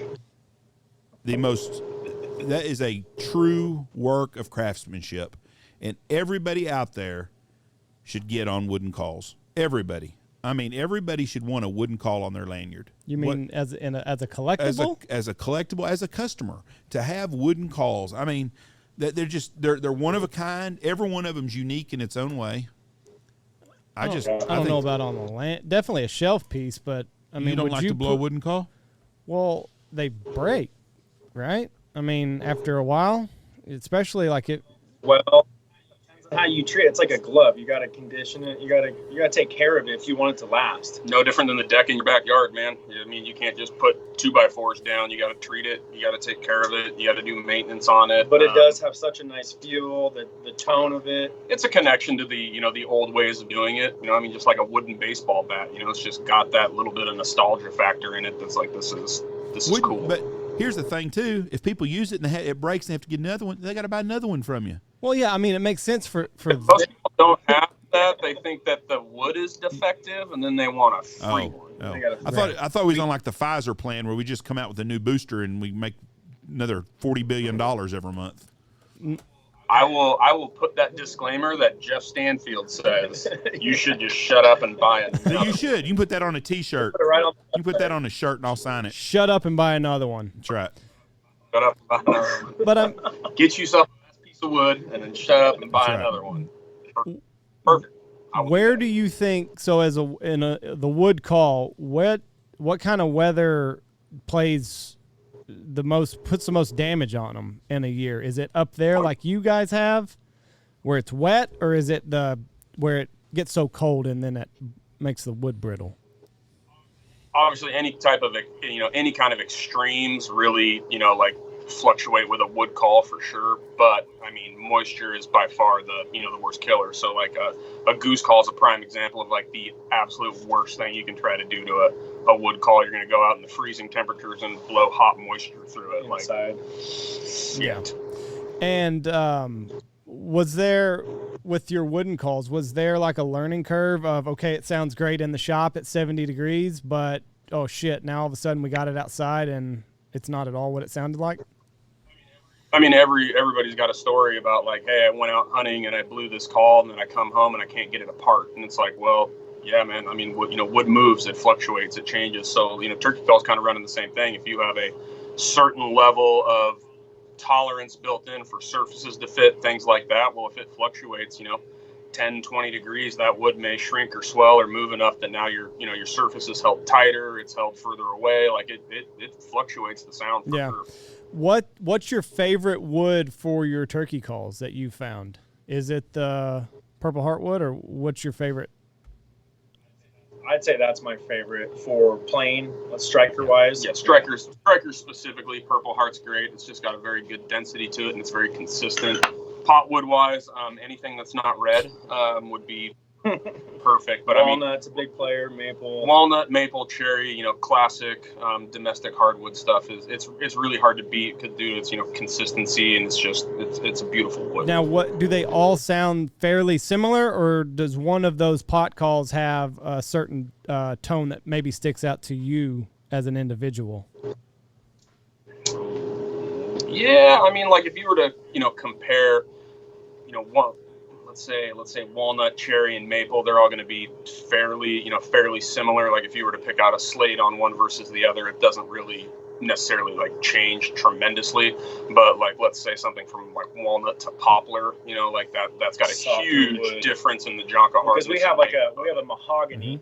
a true work of craftsmanship. And everybody out there should get on wooden calls. Everybody. I mean, everybody should want a wooden call on their lanyard. You mean as a collectible? As a collectible, as a customer, to have wooden calls. I mean, they're one of a kind. Every one of them's unique in its own way. I don't know about on the land. Definitely a shelf piece, but I mean, you don't like to blow a wooden call? Well, they break, right? I mean, after a while, especially like it. Well, depends on how you treat it. It's like a glove. You got to condition it. You got to take care of it if you want it to last. No different than the deck in your backyard, man. I mean, you can't just put 2x4s down. You got to treat it. You got to take care of it. You got to do maintenance on it. But it does have such a nice feel. The tone of it. It's a connection to the old ways of doing it. I mean, just like a wooden baseball bat. It's just got that little bit of nostalgia factor in it. That's like this is cool. But here's the thing too: if people use it and it breaks, and they have to get another one. They got to buy another one from you. Well, yeah, I mean, it makes sense for most people don't have that. They think that the wood is defective, and then they want a free one. Oh. I thought we was on like the Pfizer plan where we just come out with a new booster and we make another $40 billion every month. I will put that disclaimer that Jeff Stanfield says you should just shut up and buy it. No, you should. You can put that on a T-shirt. You can put that on a shirt and I'll sign it. Shut up and buy another one. That's right. Shut up and buy another one. But get yourself a piece of wood and then shut up and buy another one. Perfect. Where do you think? So as the wood call, what kind of weather puts the most damage on them in a year? Is it up there like you guys have, where it's wet, or is it where it gets so cold and then it makes the wood brittle? Obviously, any kind of extremes really like fluctuate with a wood call for sure. But I mean, moisture is by far the worst killer. So like a goose call is a prime example of like the absolute worst thing you can try to do to a wood call. You're going to go out in the freezing temperatures and blow hot moisture through it. Inside. Yeah. And was there, with your wooden calls, was there like a learning curve of, okay, it sounds great in the shop at 70 degrees, but oh shit, now all of a sudden we got it outside and it's not at all what it sounded like? I mean, everybody's got a story about like, hey, I went out hunting and I blew this call and then I come home and I can't get it apart. And it's like, well, yeah, man. I mean, wood moves, it fluctuates, it changes. So, turkey calls kind of running the same thing. If you have a certain level of tolerance built in for surfaces to fit, things like that, well, if it fluctuates, 10, 20 degrees, that wood may shrink or swell or move enough that now your surface is held tighter, it's held further away. Like it fluctuates the sound for sure. What's your favorite wood for your turkey calls that you found? Is it the Purple Heartwood, or what's your favorite? I'd say that's my favorite for plain, striker wise. Yeah, strikers specifically. Purple Heart's great. It's just got a very good density to it, and it's very consistent. Potwood wise, anything that's not red would be perfect. But walnut's a big player. Maple, cherry, classic domestic hardwood stuff it's really hard to beat due to its consistency, and it's a beautiful wood. Now, what do they all sound fairly similar, or does one of those pot calls have a certain tone that maybe sticks out to you as an individual? Yeah, I mean, like if you were to compare let's say walnut, cherry, and maple, they're all going to be fairly similar. Like if you were to pick out a slate on one versus the other, it doesn't really necessarily like change tremendously. But like let's say something from like walnut to poplar, like that's got a huge wood difference in the jonka hardness. Because we have a mahogany,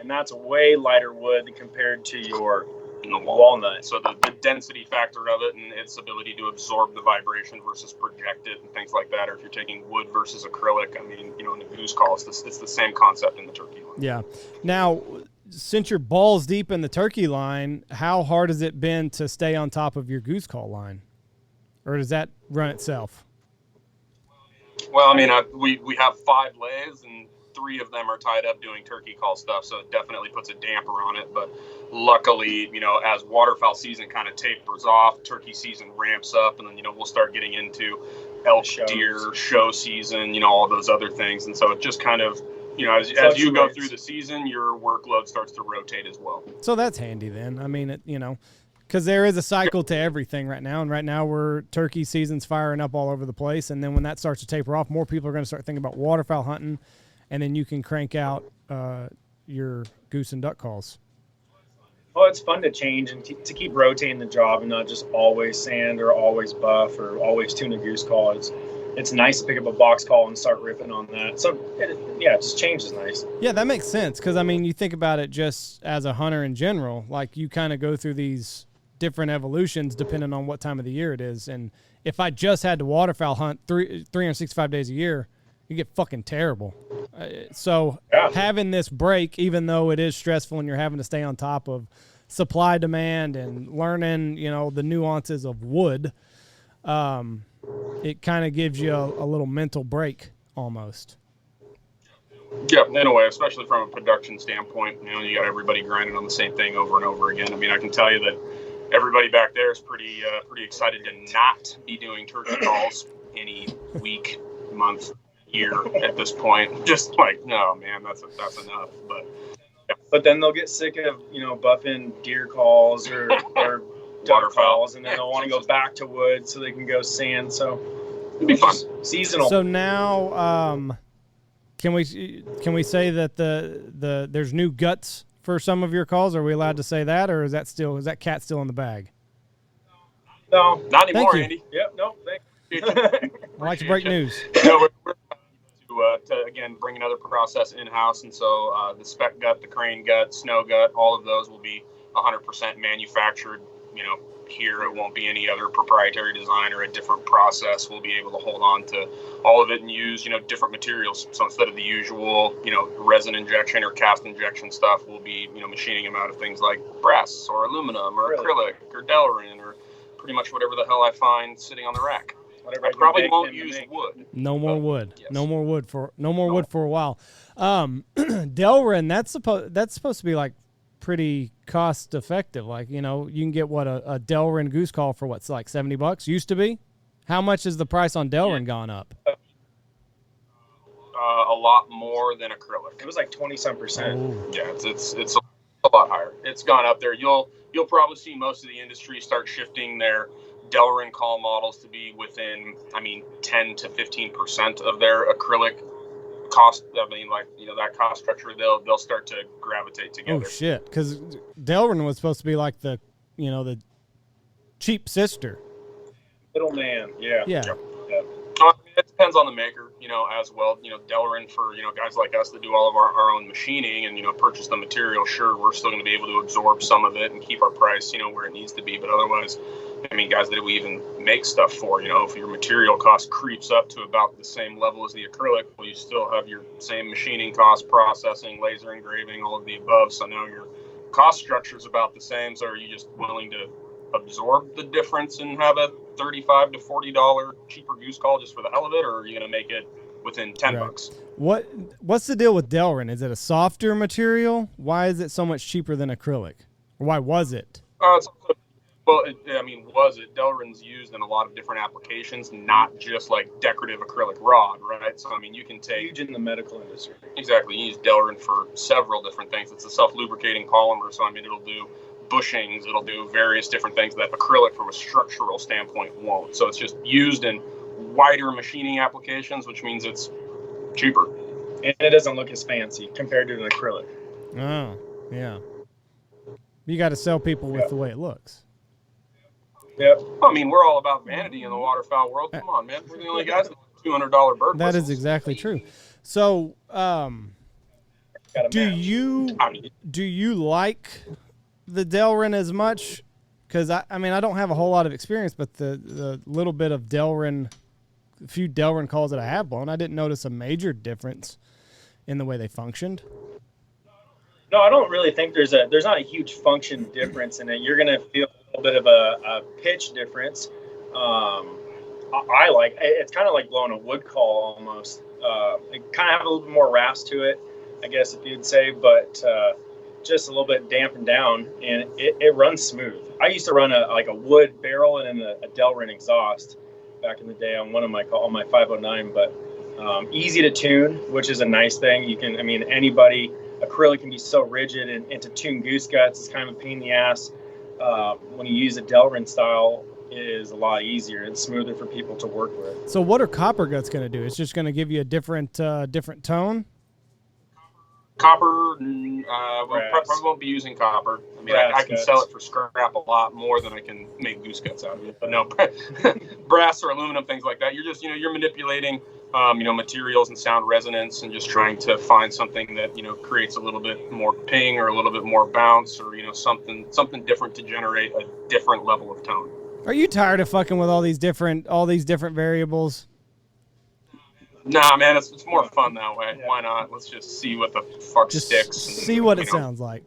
and that's a way lighter wood compared to your walnut. So the density factor of it and its ability to absorb the vibration versus project it and things like that. Or if you're taking wood versus acrylic, I mean, in the goose call, it's the same concept in the turkey line. Yeah. Now, since you're balls deep in the turkey line, how hard has it been to stay on top of your goose call line? Or does that run itself? Well, I mean, we have 5 lays and 3 of them are tied up doing turkey call stuff, so it definitely puts a damper on it. But luckily, as waterfowl season kind of tapers off, turkey season ramps up, and then we'll start getting into elk, deer, show season, all those other things. And so it just kind of, as you go through the season, your workload starts to rotate as well. So that's handy then. I mean, because there is a cycle to everything right now, and right now turkey season's firing up all over the place, and then when that starts to taper off, more people are going to start thinking about waterfowl hunting. And then you can crank out your goose and duck calls. Oh, it's fun to change and to keep rotating the job and not just always sand or always buff or always tune a goose call. It's nice to pick up a box call and start ripping on that. So, just change is nice. Yeah, that makes sense because, I mean, you think about it just as a hunter in general. Like, you kind of go through these different evolutions depending on what time of the year it is. And if I just had to waterfowl hunt 365 days a year, you get fucking terrible. So having this break, even though it is stressful and you're having to stay on top of supply demand and learning, the nuances of wood, it kind of gives you a little mental break almost. Yeah, in a way, especially from a production standpoint. You got everybody grinding on the same thing over and over again. I mean, I can tell you that everybody back there is pretty excited to not be doing turkey calls any week, month, year at this point. Just like, no, man, that's enough. But then they'll get sick of buffing deer calls or duck calls, and then they'll want to go back to wood so they can go sand. So it'll be fun. Seasonal. So now, can we say that the there's new guts for some of your calls? Are we allowed to say that, or is that cat still in the bag? No, not anymore, Andy. Yep, no, thank you. I like to break news. No, we're to again bring another process in house, and so the spec gut, the crane gut, snow gut, all of those will be 100% manufactured. Here it won't be any other proprietary design or a different process. We'll be able to hold on to all of it and use different materials. So instead of the usual resin injection or cast injection stuff, we'll be machining them out of things like brass or aluminum or acrylic or Delrin or pretty much whatever the hell I find sitting on the rack. I probably won't use wood. No more wood. Yes. No more wood for a while. Delrin, that's supposed to be like pretty cost effective. Like, you can get a Delrin goose call for what's like $70 used to be. How much has the price on Delrin gone up? A lot more than acrylic. It was like 20-some%. Oh. Yeah, it's a lot higher. It's gone up there. You'll probably see most of the industry start shifting their Delrin call models to be within, 10 to 15% of their acrylic cost. That cost structure, they'll start to gravitate together. Oh shit, because Delrin was supposed to be like the cheap sister. Middleman, yeah. It depends on the maker, as well. Delrin for guys like us that do all of our own machining and purchase the material. Sure, we're still going to be able to absorb some of it and keep our price where it needs to be. But otherwise, guys that we even make stuff for, if your material cost creeps up to about the same level as the acrylic, well, you still have your same machining cost, processing, laser engraving, all of the above. So now your cost structure is about the same. So are you just willing to absorb the difference and have a $35 to $40 cheaper goose call just for the hell of it, or are you going to make it within $10? What's the deal with Delrin? Is it a softer material? Why is it so much cheaper than acrylic? Or why was it? Delrin's used in a lot of different applications, not just like decorative acrylic rod, right? So you can take huge in the medical industry. Exactly, you use Delrin for several different things. It's a self-lubricating polymer, so it'll do bushings, it'll do various different things that acrylic from a structural standpoint won't. So it's just used in wider machining applications, which means it's cheaper. And it doesn't look as fancy compared to an acrylic. Oh, yeah. You got to sell people with the way it looks. Yep. We're all about vanity in the waterfowl world. Come on, man. We're the only guys that have $200 bird That whistles. is exactly true. So, do you like the Delrin as much? Because I don't have a whole lot of experience, but the little bit of Delrin, a few Delrin calls that I have blown, I didn't notice a major difference in the way they functioned. No, I don't really think there's not a huge function difference in it. You're going to feel a little bit of a pitch difference. I like it's kind of like blowing a wood call almost. It kind of have a little bit more rasp to it, I guess if you'd say, but just a little bit dampened down, and it runs smooth. I used to run a wood barrel and then a Delrin exhaust back in the day on my 509, but easy to tune, which is a nice thing. You can, anybody. Acrylic can be so rigid, and to tune goose guts is kind of a pain in the ass. When you use a Delrin style, it is a lot easier and smoother for people to work with. So what are copper guts going to do? It's just going to give you a different tone? Copper, Brass. probably won't be using copper. I mean, Brass I can guts. sell it for scrap a lot more than I can make goose guts out of it. But no, brass or aluminum, things like that. You're just, you're manipulating, materials and sound resonance, and just trying to find something that, creates a little bit more ping or a little bit more bounce, or, something different to generate a different level of tone. Are you tired of fucking with all these different variables? Nah, man, it's more fun that way. Yeah. Why not? Let's just see what the fuck sticks. And, see what it sounds like.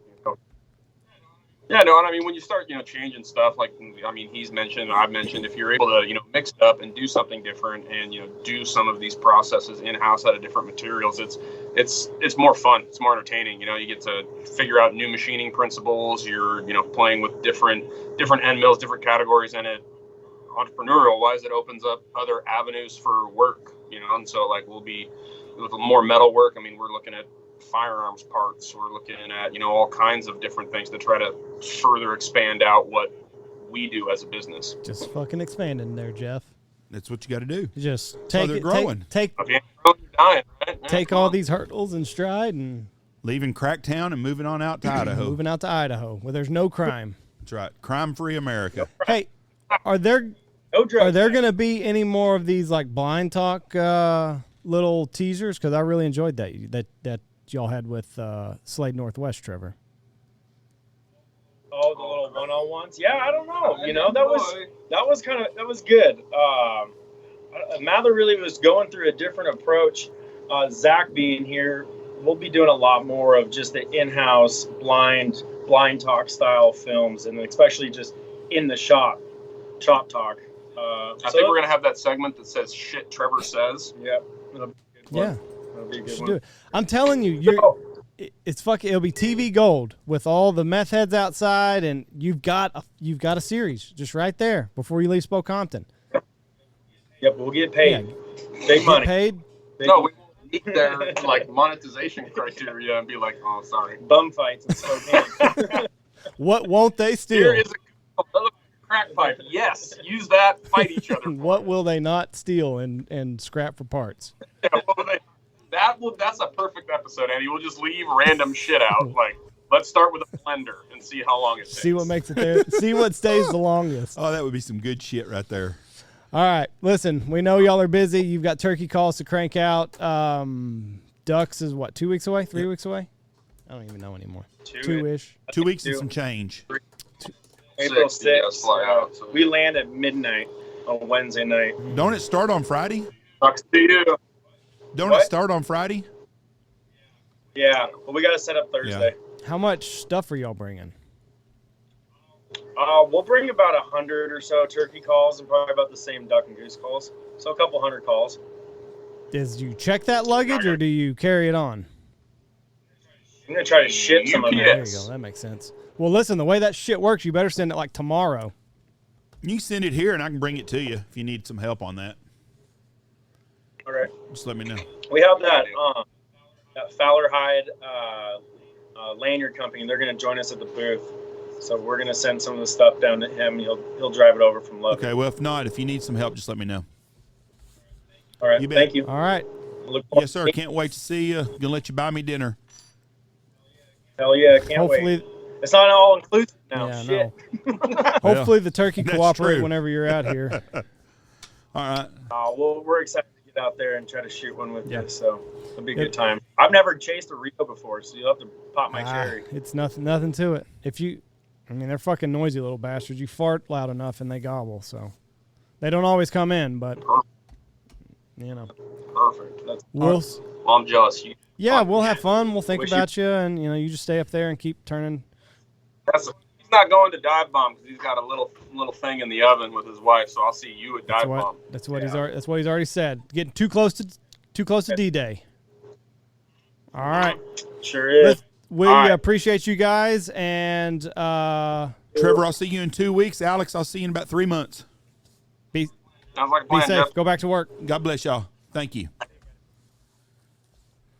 Yeah, no, and I mean, when you start, changing stuff, like, I mean, he's mentioned, and I've mentioned, if you're able to, mix it up and do something different, and, do some of these processes in-house out of different materials, it's more fun. It's more entertaining. You get to figure out new machining principles. You're, playing with different end mills, different categories in it. Entrepreneurial-wise, it opens up other avenues for work, and so, like, we'll be with more metal work. I mean, we're looking at firearms parts. We're looking at, all kinds of different things to try to further expand out what we do as a business. Just fucking expanding there, Jeff. That's what you got to do. Just take they're it, growing. take dying, right? take all these hurdles in stride and leaving Cracktown and moving on out to Idaho. Moving out to Idaho where there's no crime. That's right. Crime-free America. Hey, are there going to be any more of these like blind talk little teasers? Because I really enjoyed that y'all had with Slade Northwest, Trevor. Oh, the little one-on-ones. Yeah, I don't know. That was good. Mather really was going through a different approach. Zach being here, we'll be doing a lot more of just the in-house blind talk style films, and especially just in the shop talk. I think we're gonna have that segment that says "shit Trevor says." Yep. That'll be a good one. Yeah. That'll be a good Should one. do it. I'm telling you, it's fucking. It'll be TV gold with all the meth heads outside, and you've got a series just right there before you leave Spokane. Yep, we'll get paid. Yeah. Big money. Paid. No, we meet their like monetization criteria and be like, oh, sorry. Bum fights in Spokane. What won't they steal? Here is a crack pipe. Yes, use that. Fight each other. What will they not steal and scrap for parts? Yeah, that's a perfect episode, Andy. We'll just leave random shit out. Like, let's start with a blender and see how long it takes. See what makes it there. See what stays the longest. Oh, that would be some good shit right there. All right, listen. We know y'all are busy. You've got turkey calls to crank out. Ducks is what, 2 weeks away? 3 weeks away? I don't even know anymore. Two-ish. 2 weeks and some change. April 6th. Fly out, so. We land at midnight on Wednesday night. Don't it start on Friday? Sucks to you. Don't What? it start on Friday? Yeah, well, we got to set up Thursday. How much stuff are y'all bringing? We'll bring about 100 or so turkey calls and probably about the same duck and goose calls. So a couple hundred calls. Do you check that luggage or do you carry it on? I'm going to try to ship some of There it. you go. That makes sense. Well, listen, the way that shit works, you better send it like tomorrow. You send it here and I can bring it to you if you need some help on that. All right. Just let me know. We have that Fowler Hyde lanyard company. They're going to join us at the booth. So we're going to send some of the stuff down to him. He'll drive it over from Logan. Okay, well, if not, if you need some help, just let me know. All right. You bet. Thank you. All right. Yes, sir. Can't wait to see you. Gonna let you buy me dinner. Hell yeah. Can't wait. It's not all inclusive now. Yeah, Shit. no. Hopefully the turkey That's cooperate true. whenever you're out here. All right. Well, we're excited to get out there and try to shoot one with Yeah. you. So it'll be a good time. I've never chased a Rio before, so you'll have to pop my cherry. It's nothing to it. They're fucking noisy little bastards. You fart loud enough and they gobble. So they don't always come in, but you know. Perfect. Well, I'm jealous. We'll have fun. We'll think about you, and you just stay up there and keep turning. He's not going to dive bomb because he's got a little thing in the oven with his wife. So I'll see you at dive bomb. That's what he's already said. Getting too close to D-Day. All right. Sure is. We appreciate you guys, and Trevor, I'll see you in 2 weeks. Alex, I'll see you in about 3 months. Sounds like a Be plan, safe. Jeff. Go back to work. God bless y'all. Thank you.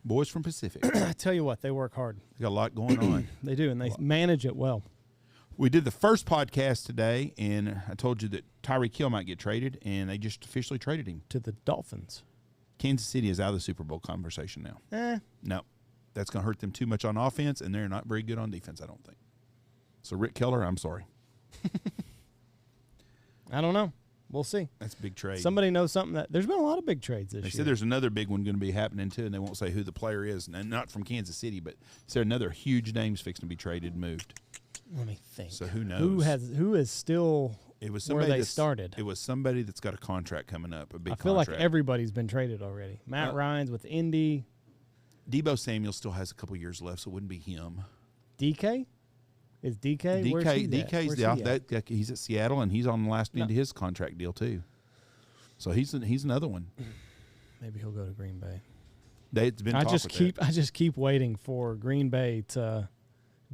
Boys from Pacific. I tell you what, they work hard. Got a lot going on. They do, and they manage it well. We did the first podcast today, and I told you that Tyreek Hill might get traded, and they just officially traded him. To the Dolphins. Kansas City is out of the Super Bowl conversation now. No. That's going to hurt them too much on offense, and they're not very good on defense, I don't think. So, Rick Keller, I'm sorry. I don't know. We'll see. That's a big trade. Somebody knows something that there's been a lot of big trades this year. They said there's another big one going to be happening too, and they won't say who the player is, and not from Kansas City, but there another huge name's fixing to be traded, moved. Let me think. So who knows? Who is still it was where they started? It was somebody that's got a contract coming up, a big I feel contract. like everybody's been traded already. Matt Ryan's with Indy. Debo Samuel still has a couple years left, so it wouldn't be him. DK? Is DK? Where's he at? DK's he's at Seattle, and he's on the last end of his contract deal too. So he's another one. Maybe he'll go to Green Bay. It's been I just keep waiting for Green Bay to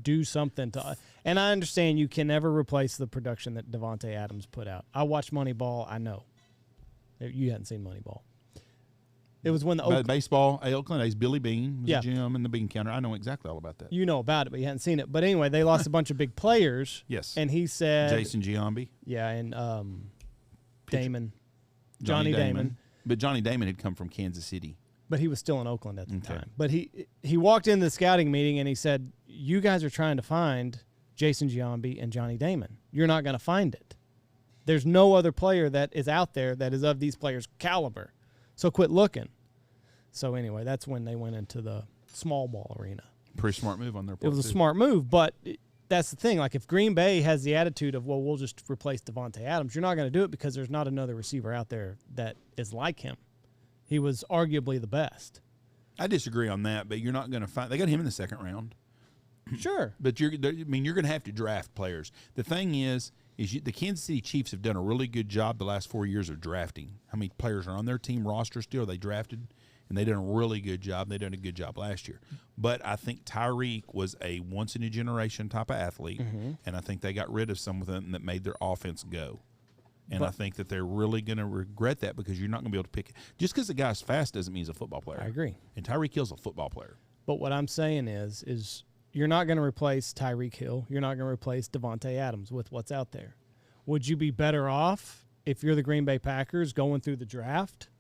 do something to. And I understand you can never replace the production that Davante Adams put out. I watched Moneyball. I know you hadn't seen Moneyball. It was when the baseball, Oakland A's, Billy Bean was a GM in the bean counter. I know exactly all about that. You know about it, but you hadn't seen it. But anyway, they lost a bunch of big players. Yes. And he said Jason Giambi. Yeah, and Damon. Johnny Damon. But Johnny Damon had come from Kansas City. But he was still in Oakland at the time. But he walked in the scouting meeting and he said, "You guys are trying to find Jason Giambi and Johnny Damon. You're not going to find it. There's no other player that is out there that is of these players' caliber. So quit looking." So anyway, that's when they went into the small ball arena. Pretty smart move on their part. It was a smart move, but that's the thing. Like if Green Bay has the attitude of, well, we'll just replace Davante Adams, you're not going to do it because there's not another receiver out there that is like him. He was arguably the best. I disagree on that, but you're not going to find. They got him in the second round. Sure, but you're going to have to draft players. The thing is the Kansas City Chiefs have done a really good job the last 4 years of drafting. How many players are on their team roster still? They drafted, and they done a really good job. They done a good job last year. But I think Tyreek was a once in a generation type of athlete, and I think they got rid of some of them that made their offense go. And I think that they're really going to regret that because you're not going to be able to pick it. Just because the guy's fast doesn't mean he's a football player. I agree. And Tyreek Hill's a football player. But what I'm saying is you're not going to replace Tyreek Hill. You're not going to replace Davante Adams with what's out there. Would you be better off if you're the Green Bay Packers going through the draft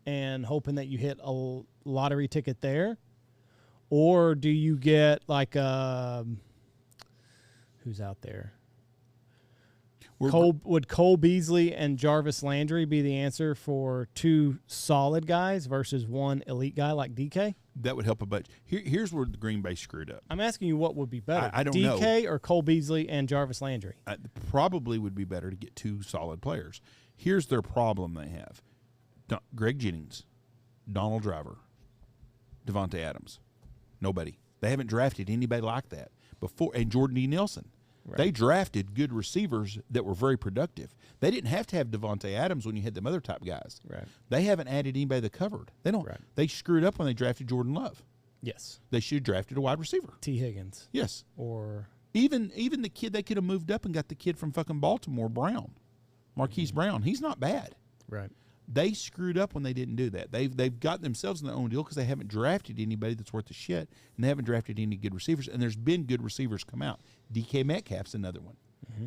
and hoping that you hit a lottery ticket there? Or do you get like who's out there? Would Cole Beasley and Jarvis Landry be the answer for two solid guys versus one elite guy like DK? That would help a bunch. Here's where the Green Bay screwed up. I'm asking you what would be better, I don't know. DK or Cole Beasley and Jarvis Landry? Probably would be better to get two solid players. Here's their problem they have. Greg Jennings, Donald Driver, Davante Adams. Nobody. They haven't drafted anybody like that before. And Jordan D. Nelson. Right. They drafted good receivers that were very productive. They didn't have to have Davante Adams when you had them other type guys. Right. They haven't added anybody that covered. They don't. Right. They screwed up when they drafted Jordan Love. Yes. They should have drafted a wide receiver. T. Higgins. Yes. Or even the kid, they could have moved up and got the kid from fucking Baltimore, Brown. Marquise Brown. He's not bad. Right. They screwed up when they didn't do that. They've got themselves in their own deal because they haven't drafted anybody that's worth a shit, and they haven't drafted any good receivers. And there's been good receivers come out. DK Metcalf's another one.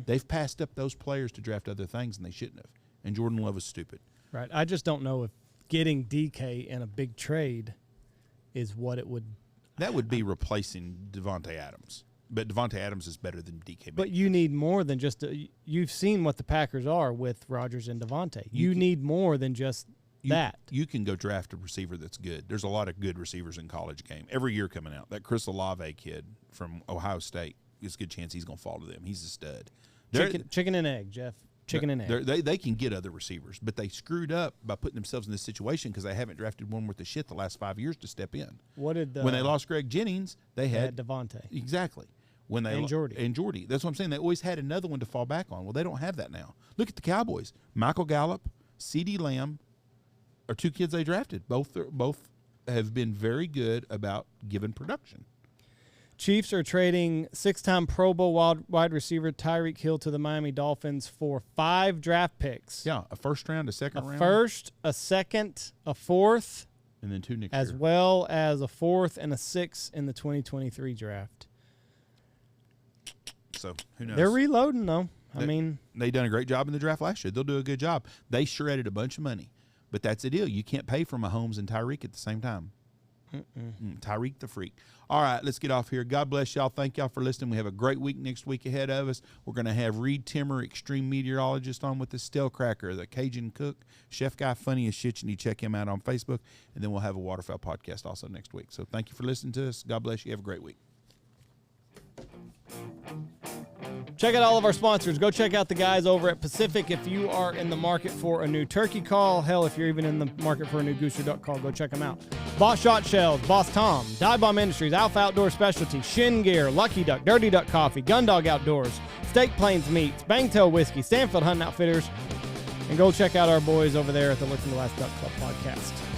They've passed up those players to draft other things, and they shouldn't have. And Jordan Love is stupid. Right. I just don't know if getting DK in a big trade is what it would. That would be replacing Davante Adams. But Davante Adams is better than DK Metcalf. But you need more than just you've seen what the Packers are with Rodgers and Davante. You need more than just that. You can go draft a receiver that's good. There's a lot of good receivers in college game every year coming out. That Chris Olave kid from Ohio State, there's a good chance he's going to fall to them. He's a stud. Chicken and egg, Jeff. Chicken and egg. They can get other receivers, but they screwed up by putting themselves in this situation because they haven't drafted one worth of shit the last 5 years to step in. When they lost Greg Jennings, they had Davante. Exactly. And Jordy. That's what I'm saying. They always had another one to fall back on. Well, they don't have that now. Look at the Cowboys. Michael Gallup, CeeDee Lamb are two kids they drafted. Both have been very good about giving production. Chiefs are trading 6-time Pro Bowl wide receiver Tyreek Hill to the Miami Dolphins for 5 draft picks. Yeah, a first round, a second round. A first, a second, a fourth. And then 2 next year. As well as a 4th and a 6th in the 2023 draft. So who knows? They're reloading though. They done a great job in the draft last year. They'll do a good job. They shredded a bunch of money, but that's the deal. You can't pay for Mahomes and Tyreek at the same time. Tyreek the Freak. All right, let's get off here. God bless y'all. Thank y'all for listening. We have a great week next week ahead of us. We're going to have Reed Timmer, extreme meteorologist, on with the Stale Cracker, the Cajun cook, chef guy, funny as shit. You need to check him out on Facebook. And then we'll have a Waterfowl podcast also next week. So thank you for listening to us. God bless you. Have a great week. Check out all of our sponsors. Go check out the guys over at Pacific. If you are in the market for a new turkey call, hell, if you're even in the market for a new goose or duck call, go check them out. Boss Shot Shells, Boss Tom, Dive Bomb Industries, Alpha Outdoor Specialty, Shin Gear, Lucky Duck, Dirty Duck Coffee, Gundog Outdoors, Steak Plains Meats, Bangtail Whiskey, Stanfield Hunting Outfitters, and go check out our boys over there at the Looking Glass Duck Club podcast.